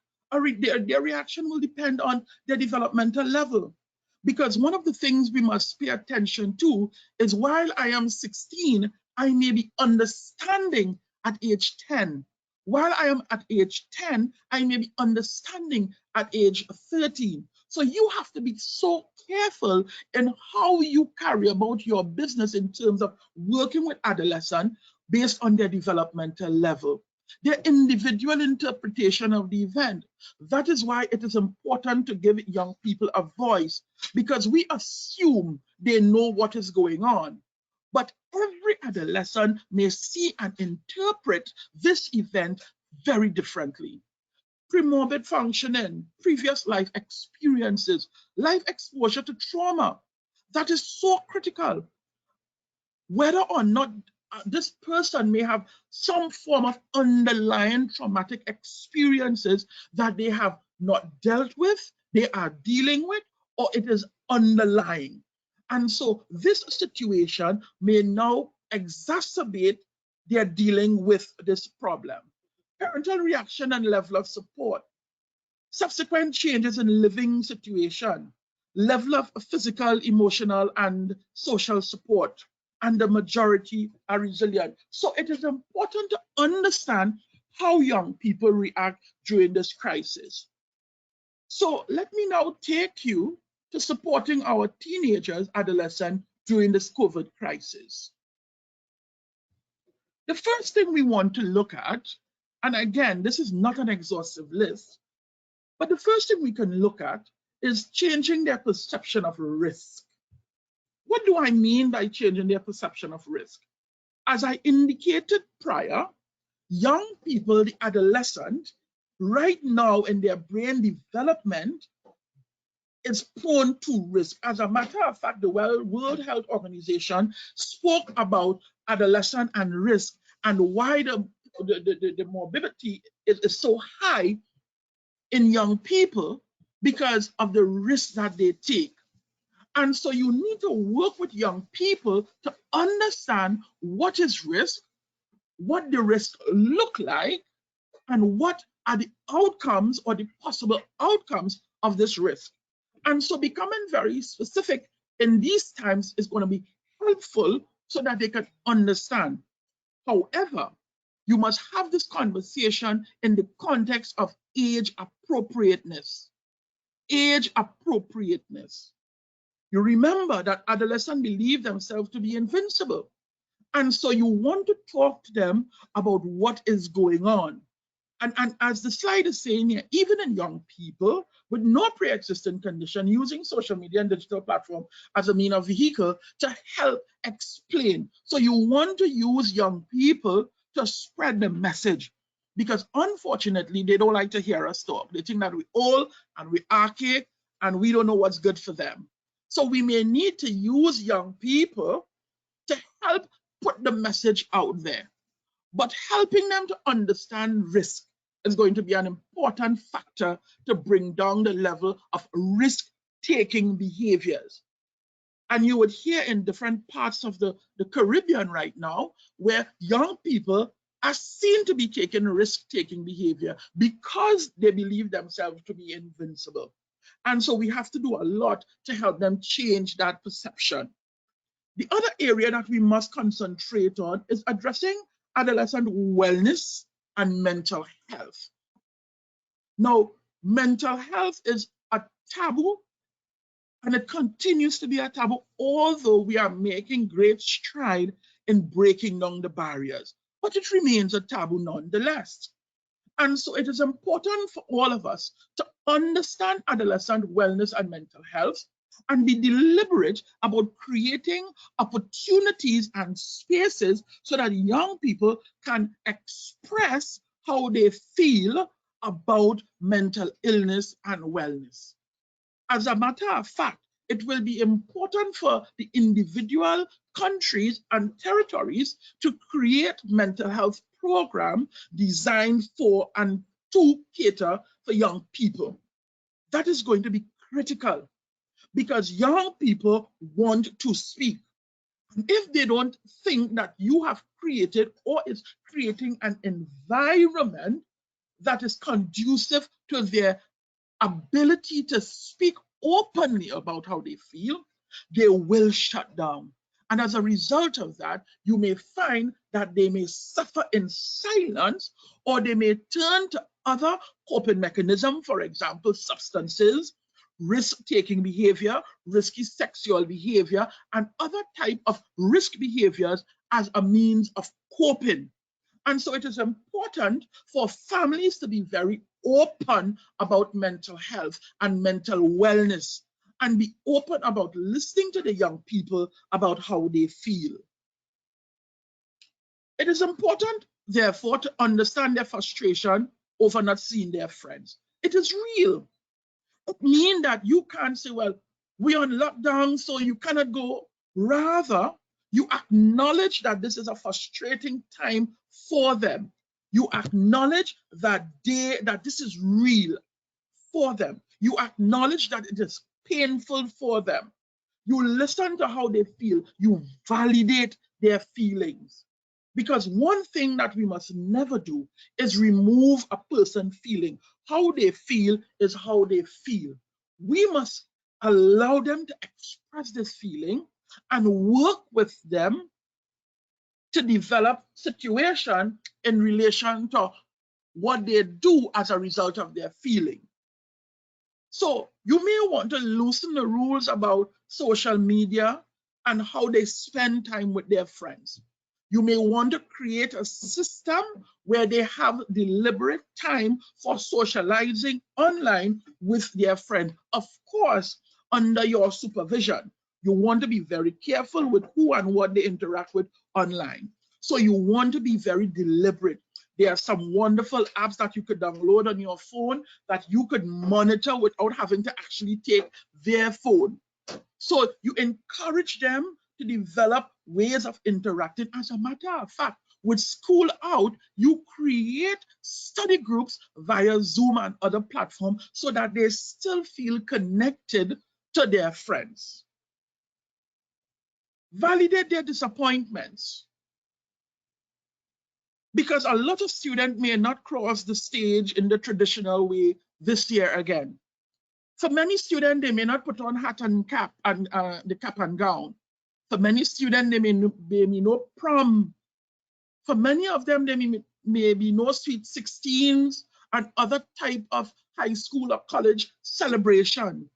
Their reaction will depend on their developmental level. Because one of the things we must pay attention to is while I am 16, I may be understanding at age 10. While I am at age 10, I may be understanding at age 13. So you have to be so careful in how you carry about your business in terms of working with adolescents based on their developmental level, their individual interpretation of the event. That is why it is important to give young people a voice, because we assume they know what is going on. But every adolescent may see and interpret this event very differently. Premorbid functioning, previous life experiences, life exposure to trauma. That is so critical. Whether or not this person may have some form of underlying traumatic experiences that they have not dealt with, they are dealing with, or it is underlying. And so this situation may now exacerbate their dealing with this problem. Parental reaction and level of support, subsequent changes in living situation, level of physical, emotional, and social support, and the majority are resilient. So it is important to understand how young people react during this crisis. So let me now take you to supporting our teenagers, adolescents during this COVID crisis. The first thing we want to look at, and again, this is not an exhaustive list, but the first thing we can look at is changing their perception of risk. What do I mean by changing their perception of risk? As I indicated prior, young people, the adolescent, right now in their brain development is prone to risk. As a matter of fact, the World Health Organization spoke about adolescent and risk and why the morbidity is so high in young people because of the risk that they take. And so you need to work with young people to understand what is risk, what the risk look like, and what are the outcomes or the possible outcomes of this risk. And so becoming very specific in these times is going to be helpful so that they can understand. However, you must have this conversation in the context of age appropriateness. Age appropriateness. You remember that adolescents believe themselves to be invincible. And so you want to talk to them about what is going on. And as the slide is saying here, even in young people with no pre-existing condition, using social media and digital platform as a means of vehicle to help explain. So you want to use young people to spread the message, because unfortunately, they don't like to hear us talk. They think that we're old and we're archaic and we don't know what's good for them. So we may need to use young people to help put the message out there. But helping them to understand risk is going to be an important factor to bring down the level of risk-taking behaviors. And you would hear in different parts of the Caribbean right now, where young people are seen to be taking risk-taking behavior because they believe themselves to be invincible. And so we have to do a lot to help them change that perception. The other area that we must concentrate on is addressing adolescent wellness and mental health. Now, mental health is a taboo, and it continues to be a taboo, although we are making great stride in breaking down the barriers, but it remains a taboo nonetheless. And so it is important for all of us to understand adolescent wellness and mental health and be deliberate about creating opportunities and spaces so that young people can express how they feel about mental illness and wellness. As a matter of fact, it will be important for the individual countries and territories to create mental health programs designed for and to cater for young people. That is going to be critical, because young people want to speak. If they don't think that you have created or is creating an environment that is conducive to their ability to speak openly about how they feel, they will shut down. And as a result of that, you may find that they may suffer in silence, or they may turn to other coping mechanisms, for example, substances, risk-taking behavior, risky sexual behavior, and other type of risk behaviors as a means of coping. And so it is important for families to be very open about mental health and mental wellness, and be open about listening to the young people about how they feel. It is important, therefore, to understand their frustration over not seeing their friends. It is real. It means that you can't say, well, we're on lockdown, so you cannot go. Rather, you acknowledge that this is a frustrating time for them. You acknowledge that this is real for them. You acknowledge that it is painful for them. You listen to how they feel. You validate their feelings. Because one thing that we must never do is remove a person's feeling. How they feel is how they feel. We must allow them to express this feeling and work with them to develop situation in relation to what they do as a result of their feeling. So you may want to loosen the rules about social media and how they spend time with their friends. You may want to create a system where they have deliberate time for socializing online with their friends. Of course, under your supervision. You want to be very careful with who and what they interact with online. So you want to be very deliberate. There are some wonderful apps that you could download on your phone that you could monitor without having to actually take their phone. So you encourage them to develop ways of interacting. As a matter of fact, with school out, you create study groups via Zoom and other platforms so that they still feel connected to their friends. Validate their disappointments, because a lot of students may not cross the stage in the traditional way this year again. For many students, they may not put on hat and cap and the cap and gown. For many students, they may no prom. For many of them, there may be no sweet 16s and other type of high school or college celebration.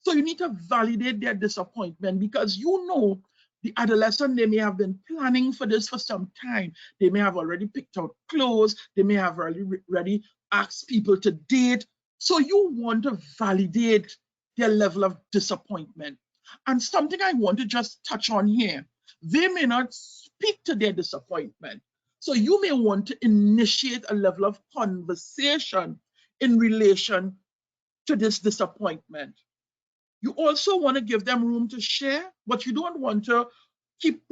So you need to validate their disappointment, because you know the adolescent, they may have been planning for this for some time. They may have already picked out clothes. They may have already asked people to date. So you want to validate their level of disappointment. And something I want to just touch on here, they may not speak to their disappointment. So you may want to initiate a level of conversation in relation to this disappointment. You also want to give them room to share, but you don't want to keep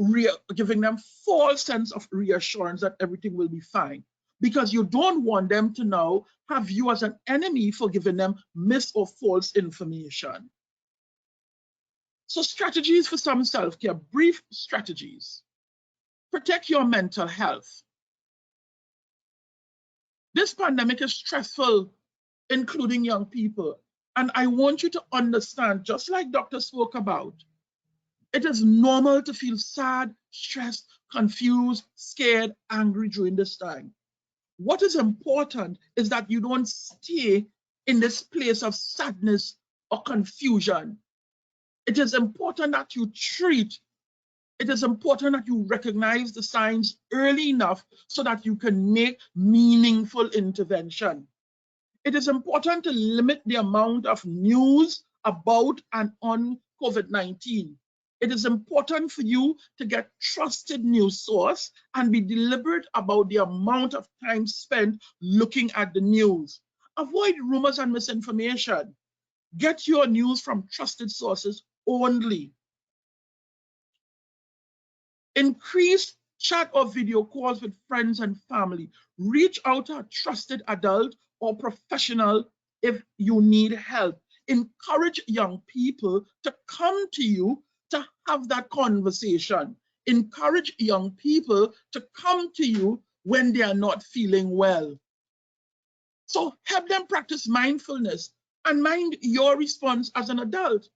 giving them false sense of reassurance that everything will be fine, because you don't want them to now have you as an enemy for giving them mis or false information. So strategies for some self-care, brief strategies. Protect your mental health. This pandemic is stressful, including young people. And I want you to understand, just like Dr. spoke about, it is normal to feel sad, stressed, confused, scared, angry during this time. What is important is that you don't stay in this place of sadness or confusion. It is important that you treat. It is important that you recognize the signs early enough so that you can make meaningful intervention. It is important to limit the amount of news about and on COVID-19. It is important for you to get trusted news source and be deliberate about the amount of time spent looking at the news. Avoid rumors and misinformation. Get your news from trusted sources only. Increase chat or video calls with friends and family. Reach out to a trusted adult or professional if you need help. Encourage young people to come to you to have that conversation. Encourage young people to come to you when they are not feeling well. So help them practice mindfulness and mind your response as an adult.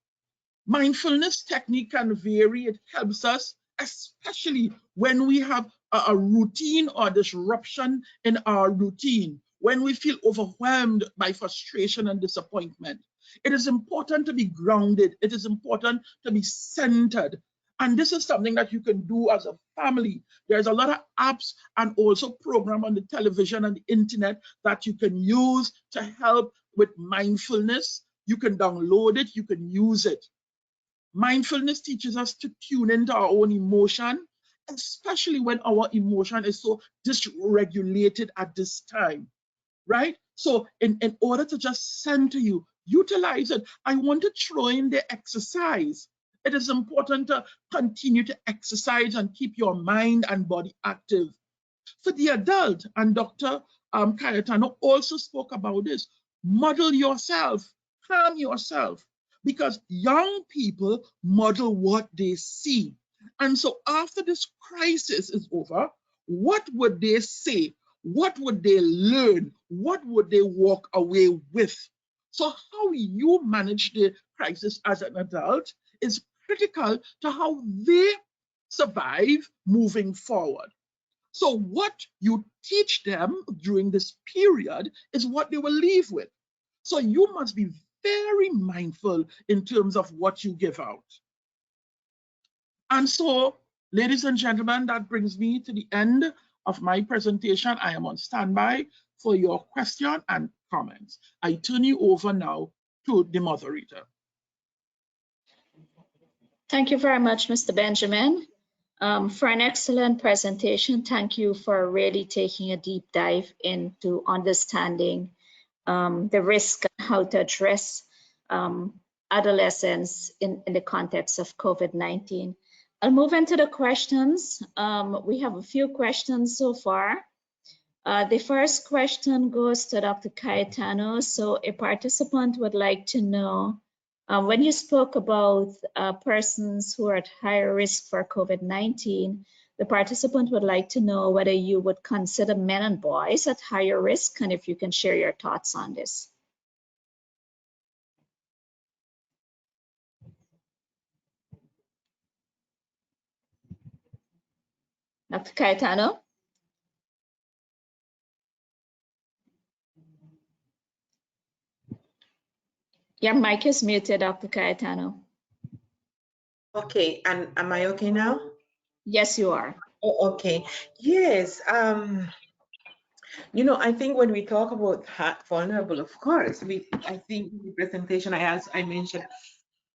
Mindfulness technique can vary. It helps us, especially when we have a routine or disruption in our routine, when we feel overwhelmed by frustration and disappointment. It is important to be grounded. It is important to be centered. And this is something that you can do as a family. There's a lot of apps and also programs on the television and the internet that you can use to help with mindfulness. You can download it, you can use it. Mindfulness teaches us to tune into our own emotion, especially when our emotion is so dysregulated at this time, right? So in order to just center you, utilize it. I want to throw in the exercise. It is important to continue to exercise and keep your mind and body active. For the adult, and Dr. Cayetano also spoke about this, model yourself, calm yourself, because young people model what they see. And so after this crisis is over, what would they say? What would they learn? What would they walk away with? So how you manage the crisis as an adult is critical to how they survive moving forward. So what you teach them during this period is what they will leave with. So you must be very mindful in terms of what you give out. And so, ladies and gentlemen, that brings me to the end of my presentation. I am on standby for your question and comments. I turn you over now to the moderator. Thank you very much, Mr. Benjamin, for an excellent presentation. Thank you for really taking a deep dive into understanding the risk and how to address adolescents in the context of COVID-19. I'll move into the questions. We have a few questions so far. The first question goes to Dr. Cayetano. So a participant would like to know, when you spoke about persons who are at higher risk for COVID-19, the participant would like to know whether you would consider men and boys at higher risk, and if you can share your thoughts on this. Dr. Cayetano? Your mic is muted, Dr. Cayetano. Okay, and am I okay now? Yes, you are. Oh, okay. Yes. You know, I think when we talk about vulnerable, of course, I think in the presentation I mentioned,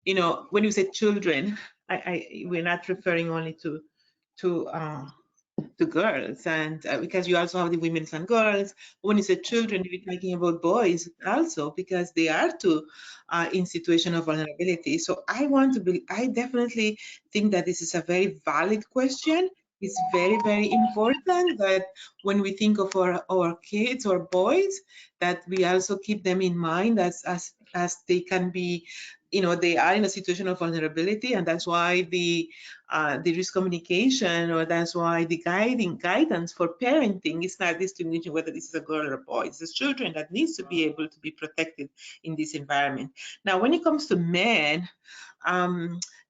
you know, when you say children, we're not referring only to girls, and because you also have the women's and girls. When you say children, you're talking about boys also, because they are too in situation of vulnerability. So I definitely think that this is a very valid question. It's very, very important that when we think of our kids or boys, that we also keep them in mind as they can be, you know, they are in a situation of vulnerability, and that's why the risk communication, or that's why the guidance for parenting is not distinguishing whether this is a girl or a boy. It's the children that needs to be able to be protected in this environment. Now, when it comes to men,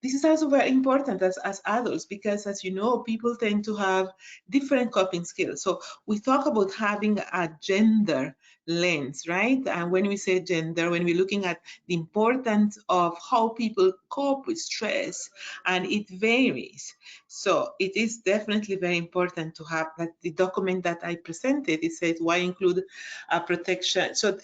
this is also very important as adults, because as you know, people tend to have different coping skills. So we talk about having a gender lens, right? And when we say gender, when we're looking at the importance of how people cope with stress, and it varies. So it is definitely very important to have that. The document that I presented, it says why include protection. So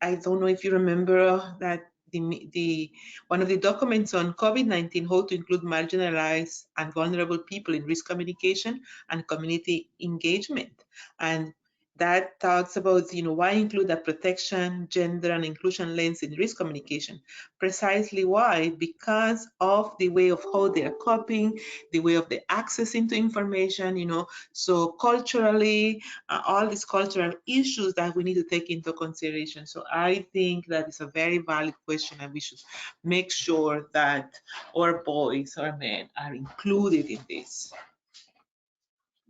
I don't know if you remember that the one of the documents on COVID-19, how to include marginalized and vulnerable people in risk communication and community engagement. And that talks about, you know, why include a protection, gender, and inclusion lens in risk communication. Precisely why? Because of the way of how they are coping, the way of the access into information, you know, so culturally, all these cultural issues that we need to take into consideration. So I think that is a very valid question, and we should make sure that our boys or men are included in this.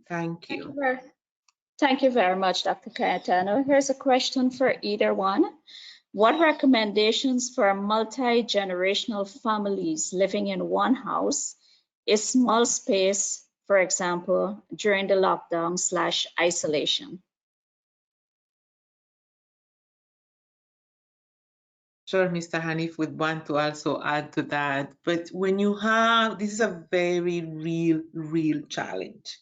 Thank you. Thank you very much, Dr. Cayetano. Here's a question for either one. What recommendations for multi-generational families living in one house, a small space, for example, during the lockdown/isolation? Sure, Mr. Hanif would want to also add to that. But when you have, this is a very real challenge.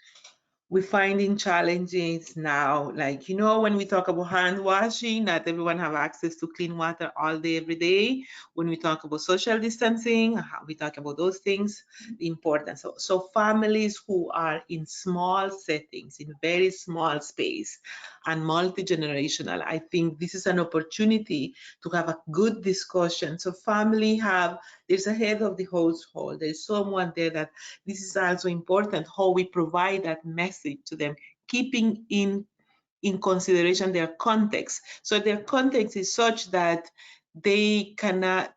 We're finding challenges now, like, you know, when we talk about hand washing, not everyone have access to clean water all day, every day. When we talk about social distancing, we talk about those things, the importance. So families who are in small settings, in very small space, and multi-generational, I think this is an opportunity to have a good discussion. So family there's a head of the household, there's someone there that this is also important, how we provide that message to them, keeping in consideration their context. So their context is such that they cannot,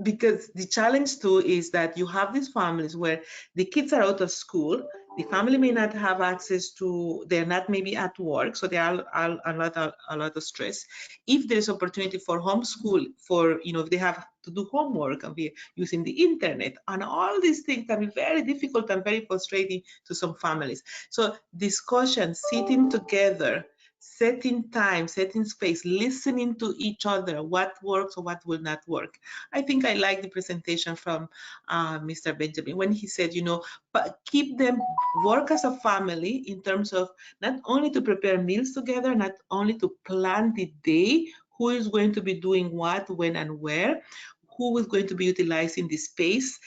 because the challenge too is that you have these families where the kids are out of school, the family may not have access to, they're not maybe at work, so they are a lot of stress. If there's opportunity for homeschool, for, you know, if they have to do homework and be using the internet, and all these things can be very difficult and very frustrating to some families. So discussion, sitting together, setting time, setting space, listening to each other, what works or what will not work. I think I like the presentation from Mr. Benjamin when he said, you know, but keep them work as a family in terms of not only to prepare meals together, not only to plan the day, who is going to be doing what, when, and where, who is going to be utilizing the space.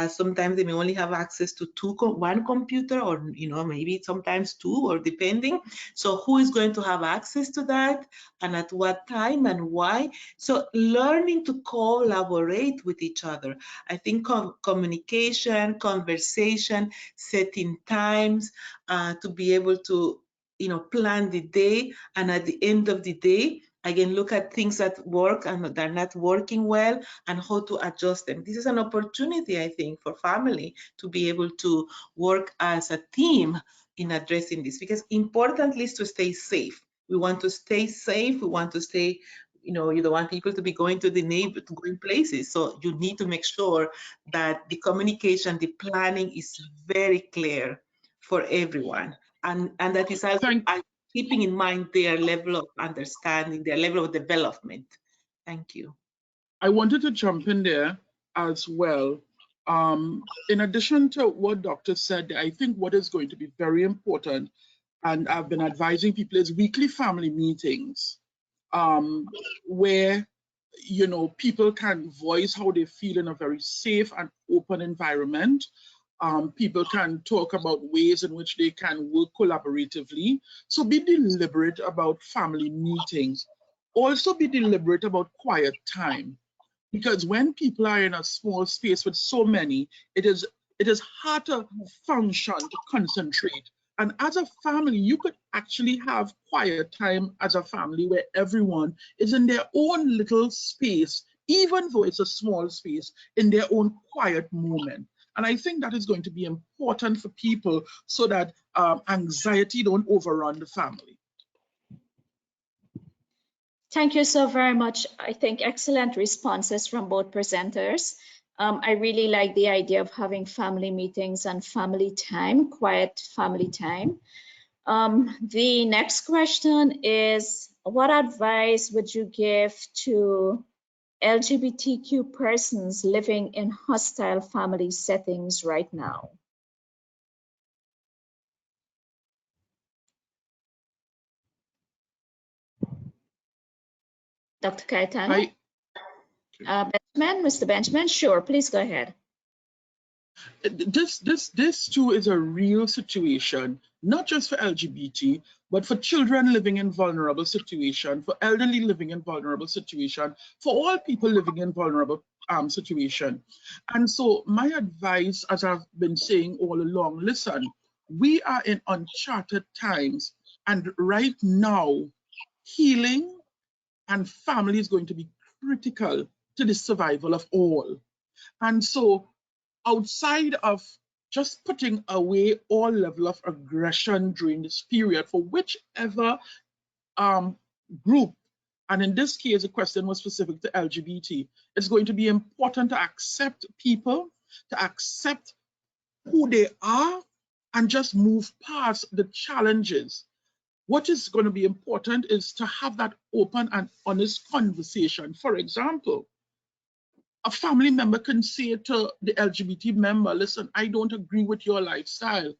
Sometimes they may only have access to one computer, or, you know, maybe sometimes two, or depending. So who is going to have access to that, and at what time, and why? So learning to collaborate with each other. I think communication, conversation, setting times to be able to, you know, plan the day, and at the end of the day, again, look at things that work and that are not working well, and how to adjust them. This is an opportunity, I think, for family to be able to work as a team in addressing this, because importantly is to stay safe. We want to stay safe. We want to stay, you know, you don't want people to be going to going places. So you need to make sure that the communication, the planning is very clear for everyone. And that is also keeping in mind their level of understanding, their level of development. Thank you. I wanted to jump in there as well. In addition to what Doctor said, I think what is going to be very important, and I've been advising people, is weekly family meetings, where people can voice how they feel in a very safe and open environment. People can talk about ways in which they can work collaboratively. So be deliberate about family meetings. Also be deliberate about quiet time, because when people are in a small space with so many, it is hard to function, to concentrate. And as a family, you could actually have quiet time as a family where everyone is in their own little space, even though it's a small space, in their own quiet moment. And I think that is going to be important for people so that anxiety don't overrun the family. Thank you so very much. I think excellent responses from both presenters. I really like the idea of having family meetings and family time, quiet family time. The next question is, what advice would you give to LGBTQ persons living in hostile family settings right now? Dr. Cayetano? Benjamin, Mr. Benjamin, sure, please go ahead. This too is a real situation, not just for LGBT, but for children living in vulnerable situation, for elderly living in vulnerable situation, for all people living in vulnerable situation. And so my advice, as I've been saying all along, listen, we are in uncharted times, and right now, healing and family is going to be critical to the survival of all. And so outside of just putting away all level of aggression during this period for whichever group, and in this case, the question was specific to LGBT, it's going to be important to accept people, to accept who they are, and just move past the challenges. What is going to be important is to have that open and honest conversation. For example, a family member can say to the LGBT member, listen, I don't agree with your lifestyle.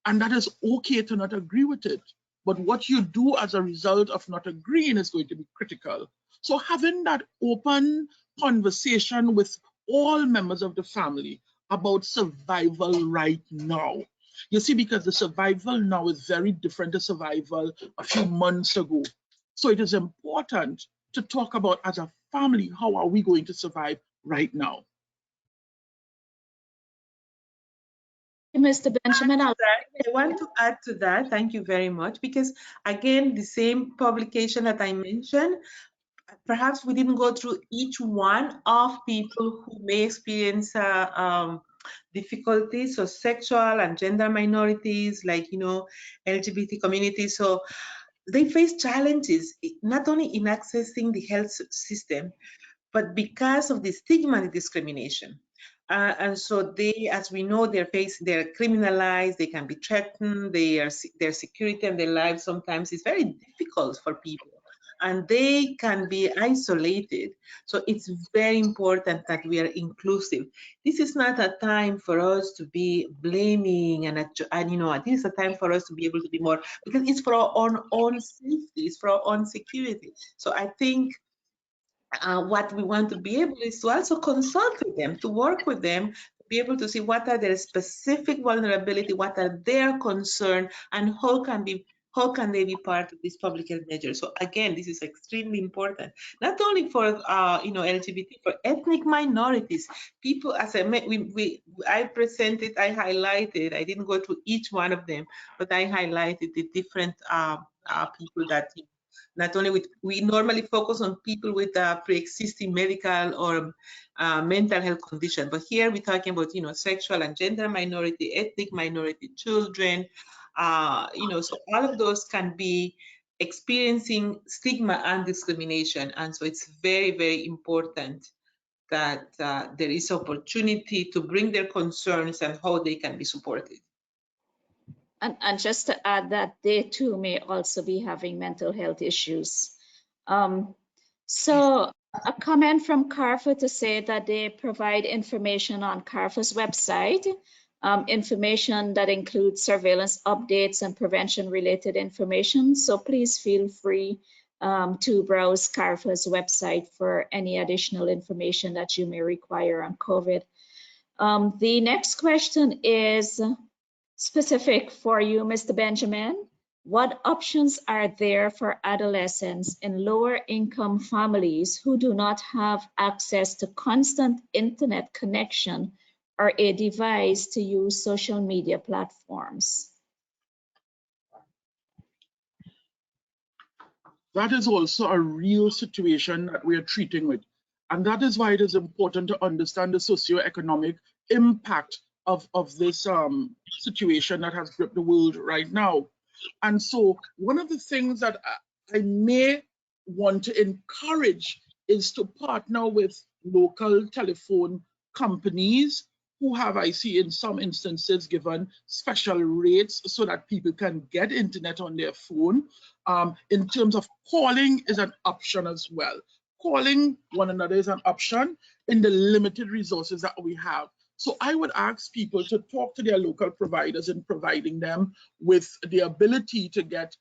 And that is okay to not agree with it. But what you do as a result of not agreeing is going to be critical. So having that open conversation with all members of the family about survival right now. You see, because the survival now is very different to survival a few months ago. So it is important to talk about, as a family, how are we going to survive right now? Mr. Benjamin, I want to add to that. Thank you very much. Because again, the same publication that I mentioned, perhaps we didn't go through each one of people who may experience difficulties, so sexual and gender minorities, like, LGBT communities. So they face challenges, not only in accessing the health system, but because of the stigma and discrimination. And so they, as we know, they're criminalized, they can be threatened, their security and their lives sometimes is very difficult for people, and they can be isolated. So it's very important that we are inclusive. This is not a time for us to be blaming, and this is a time for us to be able to be more, because it's for our own safety, it's for our own security. So I think what we want to be able is to also consult with them, to work with them, to be able to see what are their specific vulnerability, what are their concerns, and how can they be part of this public health measure. So again, this is extremely important, not only for LGBT, for ethnic minorities, people. As I presented, I highlighted, I didn't go through each one of them, but I highlighted the different people that not only we normally focus on people with a pre-existing medical or mental health condition, but here we're talking about, sexual and gender minority, ethnic minority, children, so all of those can be experiencing stigma and discrimination. And so it's very, very important that there is opportunity to bring their concerns and how they can be supported. And just to add that they too may also be having mental health issues. So A comment from CARFA to say that they provide information on CARFA's website, information that includes surveillance updates and prevention-related information. So please feel free to browse CARFA's website for any additional information that you may require on COVID. The next question is specific for you, Mr. Benjamin. What options are there for adolescents in lower income families who do not have access to constant internet connection or a device to use social media platforms? That is also a real situation that we are treating with. And that is why it is important to understand the socioeconomic impact of this situation that has gripped the world right now. And so one of the things that I may want to encourage is to partner with local telephone companies who have, I see in some instances, given special rates so that people can get internet on their phone. In terms of calling is an option as well. Calling one another is an option in the limited resources that we have. So I would ask people to talk to their local providers in providing them with the ability to get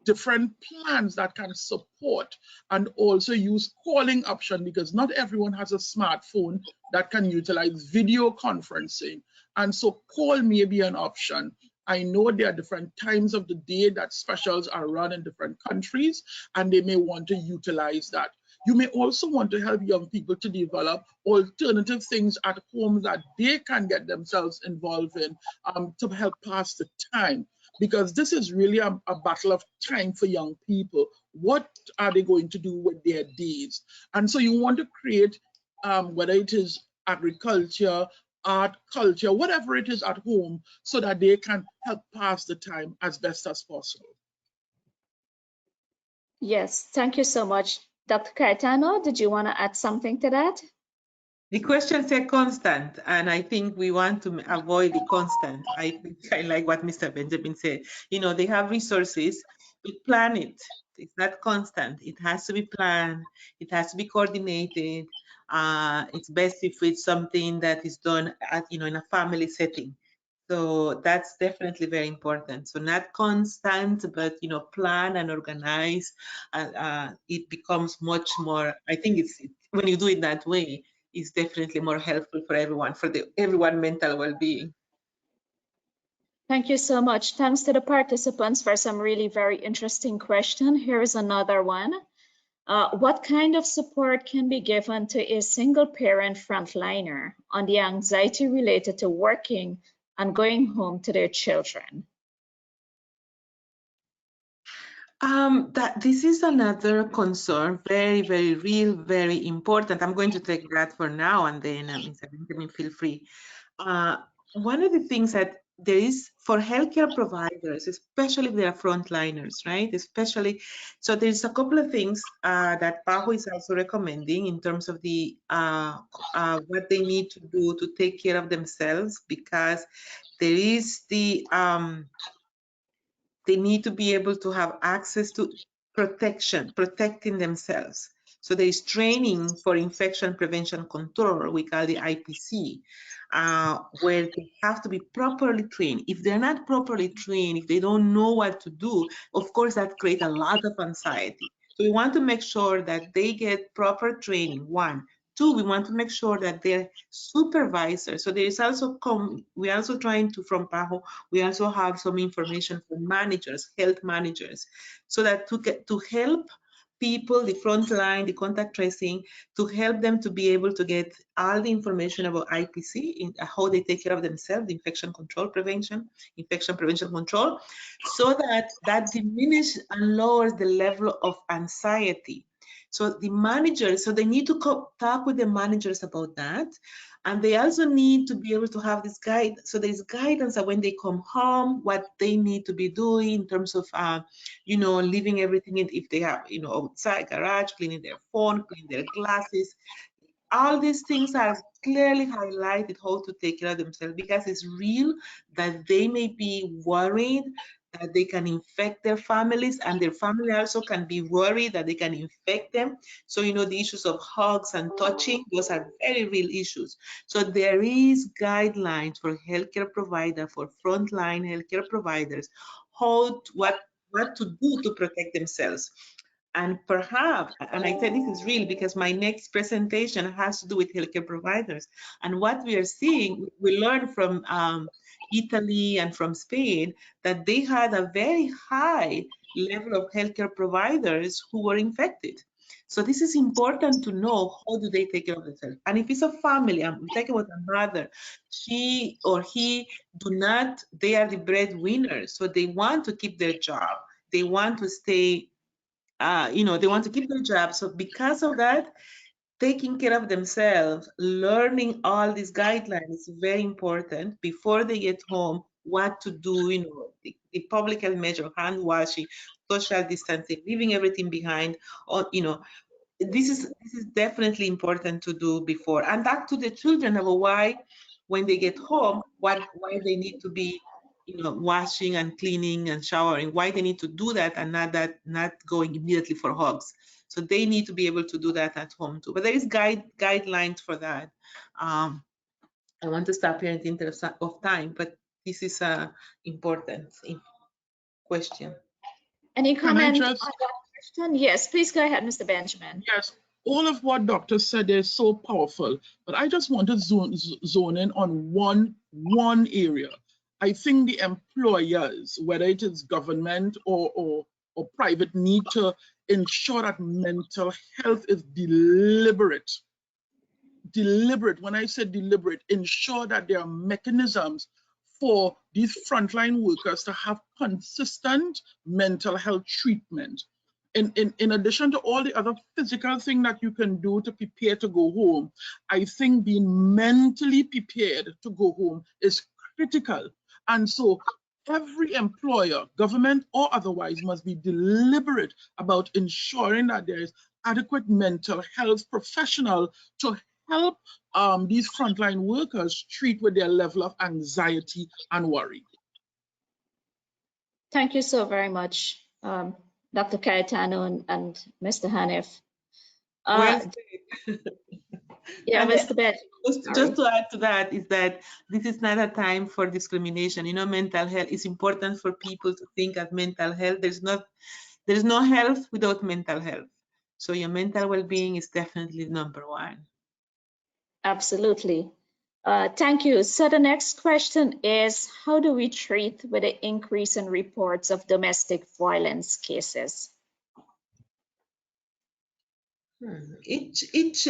different plans that can support and also use calling option, because not everyone has a smartphone that can utilize video conferencing. And so call may be an option. I know there are different times of the day that specials are run in different countries, and they may want to utilize that. You may also want to help young people to develop alternative things at home that they can get themselves involved in to help pass the time, because this is really a battle of time for young people. What are they going to do with their days? And so you want to create, whether it is agriculture, art, culture, whatever it is at home, so that they can help pass the time as best as possible. Yes, thank you so much. Dr. Cayetano, did you want to add something to that? The question said constant, and I think we want to avoid the constant. I like what Mr. Benjamin said. You know, they have resources, but plan it. It's not constant. It has to be planned. It has to be coordinated. It's best if it's something that is done at, in a family setting. So that's definitely very important. So not constant, but plan and organize. It becomes much more. I think when you do it that way, it's definitely more helpful for everyone, everyone's mental well-being. Thank you so much. Thanks to the participants for some really very interesting questions. Here is another one. What kind of support can be given to a single parent frontliner on the anxiety related to working and going home to their children? This is another concern, very, very real, very important. I'm going to take that for now, and then Mr. Benjamin, feel free. One of the things that there is for healthcare providers, especially if they are frontliners, right? Especially, so there's a couple of things that PAHO is also recommending in terms of the what they need to do to take care of themselves, because there is they need to be able to have access to protecting themselves. So there is training for infection prevention control, we call the IPC, where they have to be properly trained. If they're not properly trained, if they don't know what to do, of course, that creates a lot of anxiety. So we want to make sure that they get proper training, one. Two, we want to make sure that they're supervisors. So there is also, we're also trying to, from PAHO, we also have some information for managers, health managers, so that to help people, the front line, the contact tracing, to help them to be able to get all the information about IPC, in how they take care of themselves, the infection prevention control, so that diminishes and lowers the level of anxiety. So the managers, so they need to talk with the managers about that. And they also need to be able to have this guide. So there's guidance that when they come home, what they need to be doing in terms of, leaving everything in, if they have, outside garage, cleaning their phone, cleaning their glasses. All these things are clearly highlighted how to take care of themselves, because it's real that they may be worried that they can infect their families, and their family also can be worried that they can infect them. So, you know, the issues of hugs and touching, those are very real issues. So there is guidelines for healthcare providers, for frontline healthcare providers, what to do to protect themselves. And perhaps, and I said this is real because my next presentation has to do with healthcare providers. And what we are seeing, we learned from Italy and from Spain that they had a very high level of healthcare providers who were infected. So this is important to know, how do they take care of themselves? And if it's a family, I'm talking about a mother, she or he they are the breadwinners, so they want to keep their job. They want to stay, you know, they want to keep their job. So because of that, taking care of themselves, learning all these guidelines is very important before they get home, what to do, you know, the public health measure, hand washing, social distancing, leaving everything behind, or, you know, this is definitely important to do before. And back to the children about why, when they get home, why they need to be, you know, washing and cleaning and showering, why they need to do that and not going immediately for hugs. So they need to be able to do that at home too. But there is guidelines for that. I want to stop here in the interest of time, but this is a important question. Any comment on just, that question? Yes, please go ahead, Mr. Benjamin. yes, all of what Doctor said is so powerful, but I just want to zone in on one area. I think the employers, whether it is government or private, need to ensure that mental health is deliberate. Deliberate, when I say deliberate, ensure that there are mechanisms for these frontline workers to have consistent mental health treatment. In addition to all the other physical things that you can do to prepare to go home, I think being mentally prepared to go home is critical. And so every employer, government or otherwise, must be deliberate about ensuring that there is adequate mental health professional to help these frontline workers treat with their level of anxiety and worry. Thank you so very much, Dr. Cayetano and Mr. Hanif. Yeah, Mr. Benjamin. Just to add to that is that this is not a time for discrimination. You know, mental health is important for people to think of mental health. There's no health without mental health. So your mental well-being is definitely number one. Absolutely. Thank you. So the next question is, how do we treat with the increase in reports of domestic violence cases? Each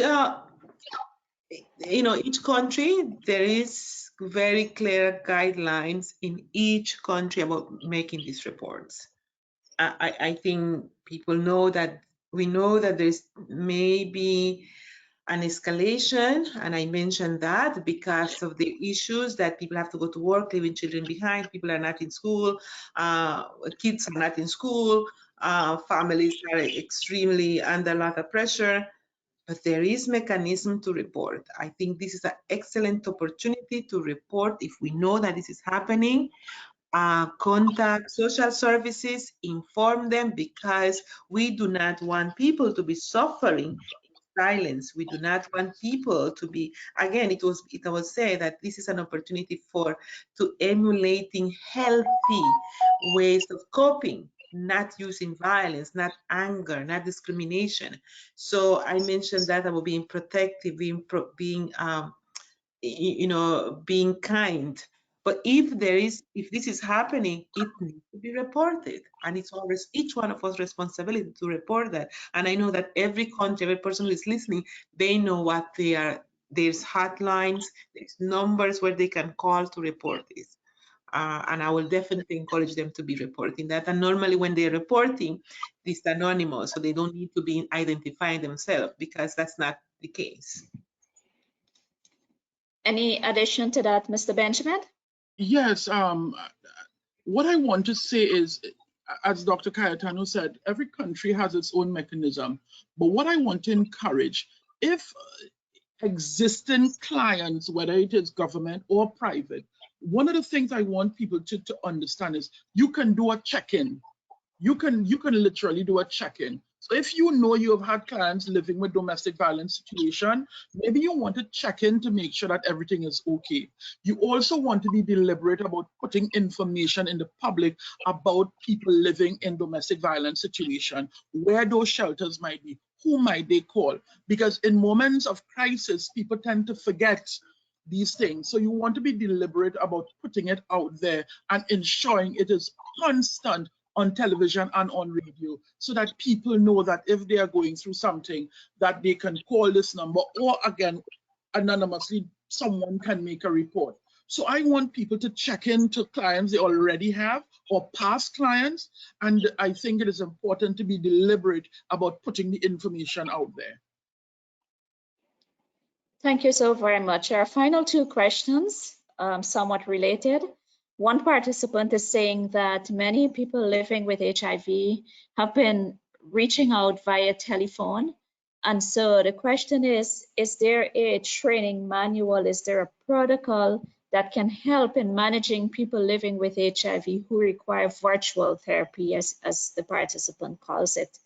country, there is very clear guidelines in each country about making these reports. I think people know that, we know that there's maybe an escalation, and I mentioned that because of the issues that people have to go to work, leaving children behind, people are not in school, kids are not in school, families are extremely under a lot of pressure. But there is mechanism to report. I think this is an excellent opportunity to report if we know that this is happening. Contact social services, inform them, because we do not want people to be suffering in silence. We do not want people to be, again, it was said that this is an opportunity to emulating healthy ways of coping, not using violence, not anger, not discrimination. So I mentioned that about being protective, being kind. But if this is happening, it needs to be reported, and it's always each one of us responsibility to report that. And I know that every country, every person who is listening, they know what they are. There's hotlines, there's numbers where they can call to report this. And I will definitely encourage them to be reporting that. And normally when they're reporting, it's anonymous, so they don't need to be identifying themselves, because that's not the case. Any addition to that, Mr. Benjamin? Yes, what I want to say is, as Dr. Cayetano said, every country has its own mechanism. But what I want to encourage, if existing clients, whether it is government or private, one of the things I want people to understand is you can do a check-in. You can literally do a check-in. So if you know you have had clients living with domestic violence situation, maybe you want to check in to make sure that everything is okay. You also want to be deliberate about putting information in the public about people living in domestic violence situation, where those shelters might be, who might they call? Because in moments of crisis, people tend to forget these things. So you want to be deliberate about putting it out there and ensuring it is constant on television and on radio, so that people know that if they are going through something, that they can call this number, or again, anonymously, someone can make a report. So I want people to check into clients they already have or past clients, and I think it is important to be deliberate about putting the information out there. Thank you so very much. Our final two questions, somewhat related. One participant is saying that many people living with HIV have been reaching out via telephone. And so the question is there a training manual? Is there a protocol that can help in managing people living with HIV who require virtual therapy, as the participant calls it?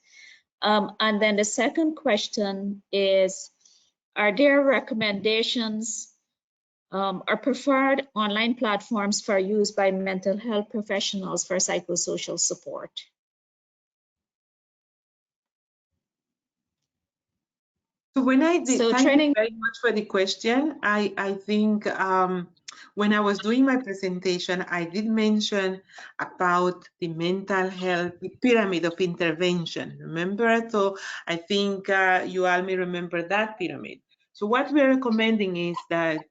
And then the second question is, are there recommendations or preferred online platforms for use by mental health professionals for psychosocial support? So when I did, So thank training, you very much for the question. I think when I was doing my presentation, I did mention about the mental health, the pyramid of intervention, remember? So I think you all may remember that pyramid. So what we're recommending is that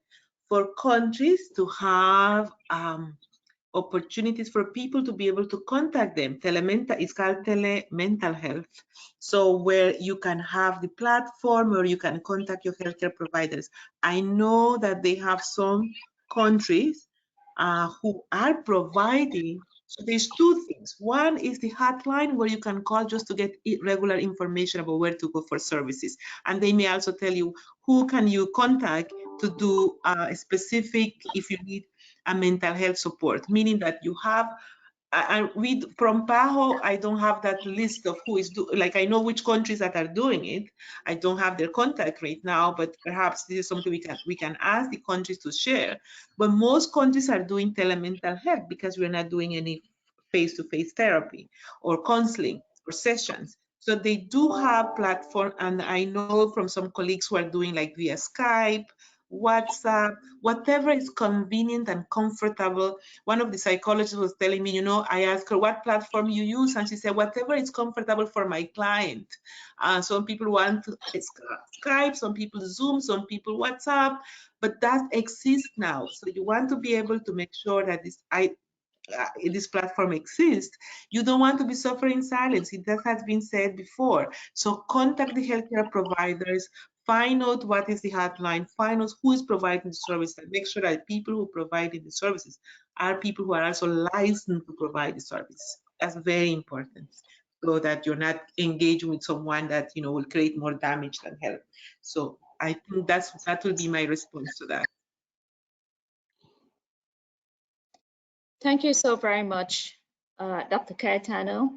for countries to have opportunities for people to be able to contact them. It's called telemental health. So where you can have the platform where you can contact your healthcare providers. I know that they have some countries who are providing. So there's two things. One is the hotline where you can call just to get regular information about where to go for services. And they may also tell you who can you contact to do a specific, if you need a mental health support, meaning that you have, and we from PAHO, I don't have that list of who is like I know which countries that are doing it. I don't have their contact right now, but perhaps this is something we can ask the countries to share. But most countries are doing telemental health because we're not doing any face-to-face therapy or counseling or sessions. So they do have platform, and I know from some colleagues who are doing like via Skype, WhatsApp, whatever is convenient and comfortable. One of the psychologists was telling me, I asked her what platform you use, and she said, whatever is comfortable for my client. Some people want Skype, some people Zoom, some people WhatsApp, but that exists now. So you want to be able to make sure that this platform exists. You don't want to be suffering in silence. That has been said before. So contact the healthcare providers, find out what is the hotline, find out who is providing the service, and make sure that people who provide the services are people who are also licensed to provide the service. That's very important, so that you're not engaging with someone that will create more damage than help. So I think that will be my response to that. thank you so very much, Dr. Cayetano.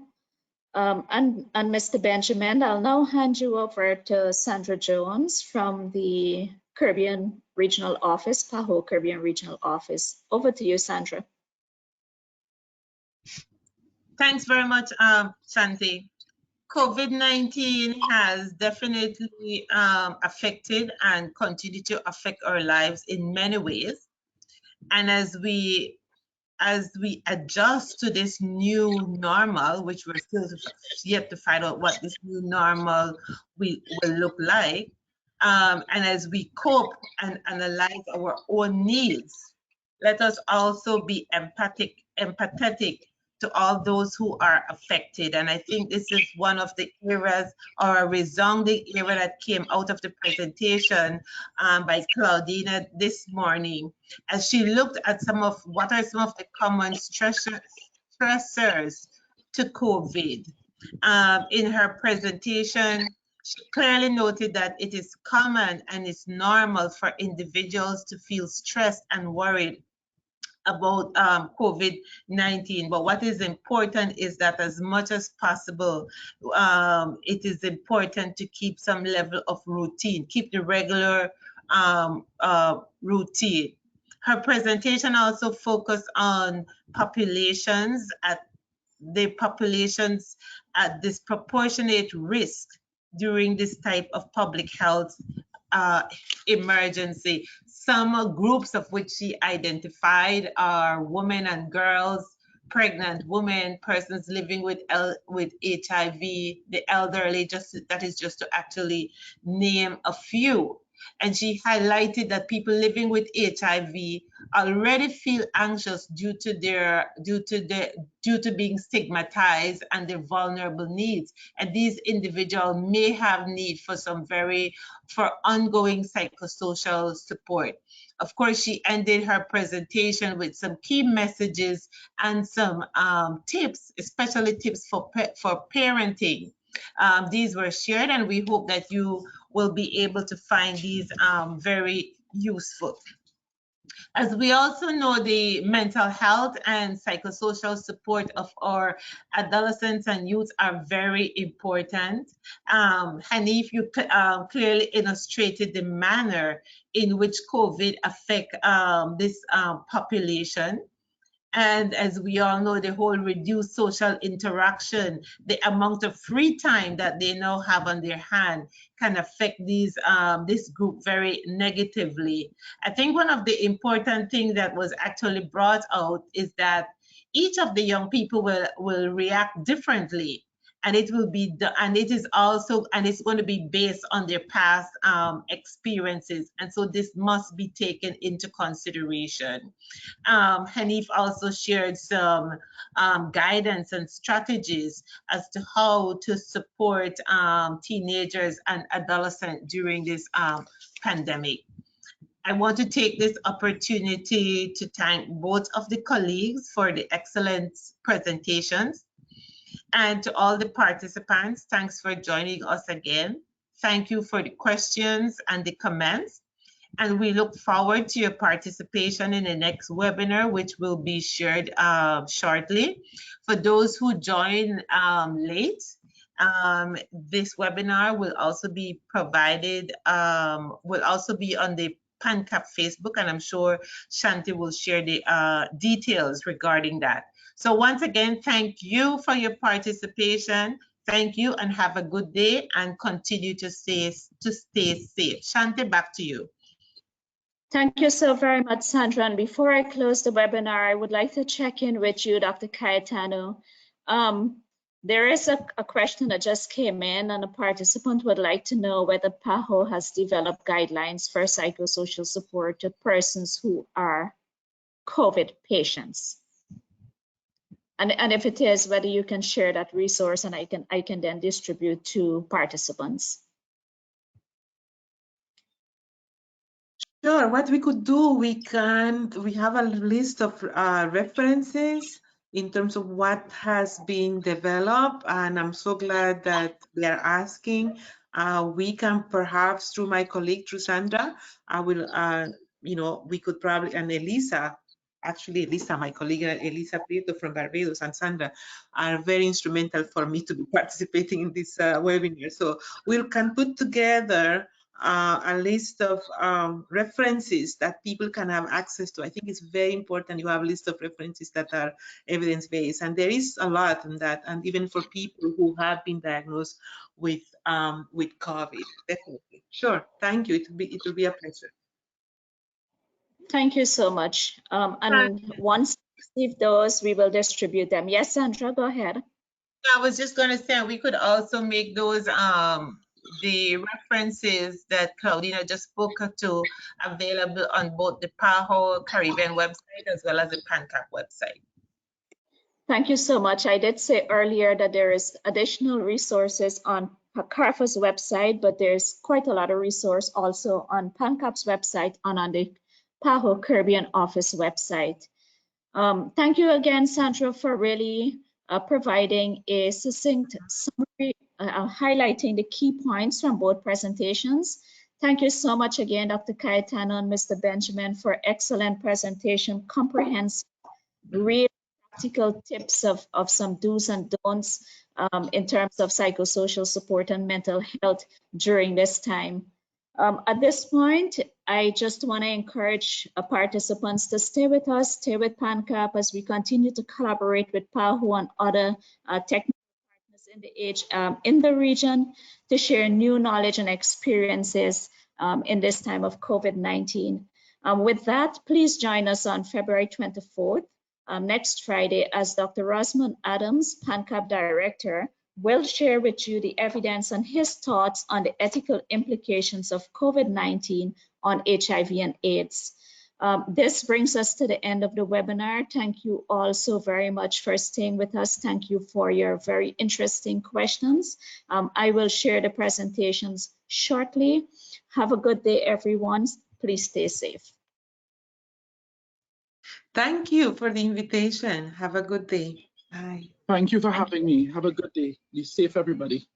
And Mr. Benjamin, I'll now hand you over to Sandra Jones from the Caribbean Regional Office, PAHO Caribbean Regional Office. Over to you, Sandra. Thanks very much, Shanti. COVID-19 has definitely affected and continue to affect our lives in many ways. And as we adjust to this new normal, which we're still yet to find out what this new normal will look like, and as we cope and analyze our own needs, let us also be empathetic to all those who are affected. And I think this is one of the areas, or a resounding area, that came out of the presentation by Claudina this morning, as she looked at what are some of the common stressors to COVID. In her presentation, she clearly noted that it is common and it's normal for individuals to feel stressed and worried COVID-19. But what is important is that as much as possible, it is important to keep some level of routine, keep the regular routine. Her presentation also focused on populations at disproportionate risk during this type of public health emergency. Some groups of which she identified are women and girls, pregnant women, persons living with HIV, the elderly, that is just to actually name a few. And she highlighted that people living with HIV already feel anxious due to being stigmatized and their vulnerable needs. And these individuals may have need for for ongoing psychosocial support. Of course, she ended her presentation with some key messages and some tips, especially tips for parenting. These were shared, and we hope that you will be able to find these very useful. As we also know, the mental health and psychosocial support of our adolescents and youth are very important. Hanif, you clearly illustrated the manner in which COVID affects this population. And as we all know, the whole reduced social interaction, the amount of free time that they now have on their hand can affect this group very negatively. I think one of the important things that was actually brought out is that each of the young people will react differently. And it will be, and it is also, and it's going to be based on their past experiences. And so this must be taken into consideration. Hanif also shared some guidance and strategies as to how to support teenagers and adolescents during this pandemic. I want to take this opportunity to thank both of the colleagues for the excellent presentations. And to all the participants, thanks for joining us again. Thank you for the questions and the comments. And we look forward to your participation in the next webinar, which will be shared shortly. For those who join late, this webinar will also be provided, will also be on the PANCAP Facebook, and I'm sure Shanti will share the details regarding that. So once again, thank you for your participation. Thank you and have a good day and continue to stay safe. Shanti, back to you. Thank you so very much, Sandra. And before I close the webinar, I would like to check in with you, Dr. Cayetano. There is a question that just came in, and a participant would like to know whether PAHO has developed guidelines for psychosocial support to persons who are COVID patients. And if it is, whether you can share that resource and I can then distribute to participants. Sure, what we could do, we have a list of references in terms of what has been developed, and I'm so glad that they are asking. We can perhaps, through my colleague, through Sandra, I will, we could probably, and Elisa, actually Elisa, my colleague Elisa Prieto from Barbados, and Sandra are very instrumental for me to be participating in this webinar. So we can put together a list of references that people can have access to. I think it's very important you have a list of references that are evidence-based, and there is a lot in that, and even for people who have been diagnosed with COVID, definitely. Sure, thank you. It will be a pleasure. Thank you so much. And once we receive those, we will distribute them. Yes, Sandra, go ahead. I was just going to say we could also make those the references that Claudina just spoke to available on both the PAHO Caribbean website as well as the PANCAP website. Thank you so much. I did say earlier that there is additional resources on CARFA's website, but there's quite a lot of resource also on PANCAP's website and on the PAHO Caribbean office website. Thank you again, Sandra, for really providing a succinct summary, highlighting the key points from both presentations. Thank you so much again, Dr. Cayetano and Mr. Benjamin, for excellent presentation, comprehensive, real practical tips of some do's and don'ts in terms of psychosocial support and mental health during this time. At this point, I just want to encourage participants to stay with us, stay with PANCAP as we continue to collaborate with PAHO and other technical partners in the in the region to share new knowledge and experiences in this time of COVID-19. With that, please join us on February 24th, next Friday, as Dr. Rosamond Adams, PANCAP Director, will share with you the evidence and his thoughts on the ethical implications of COVID-19 on HIV and AIDS. This brings us to the end of the webinar. Thank you all so very much for staying with us. Thank you for your very interesting questions. I will share the presentations shortly. Have a good day, everyone. Please stay safe. Thank you for the invitation. Have a good day. Bye. Thank you for having me. Have a good day. Be safe, everybody.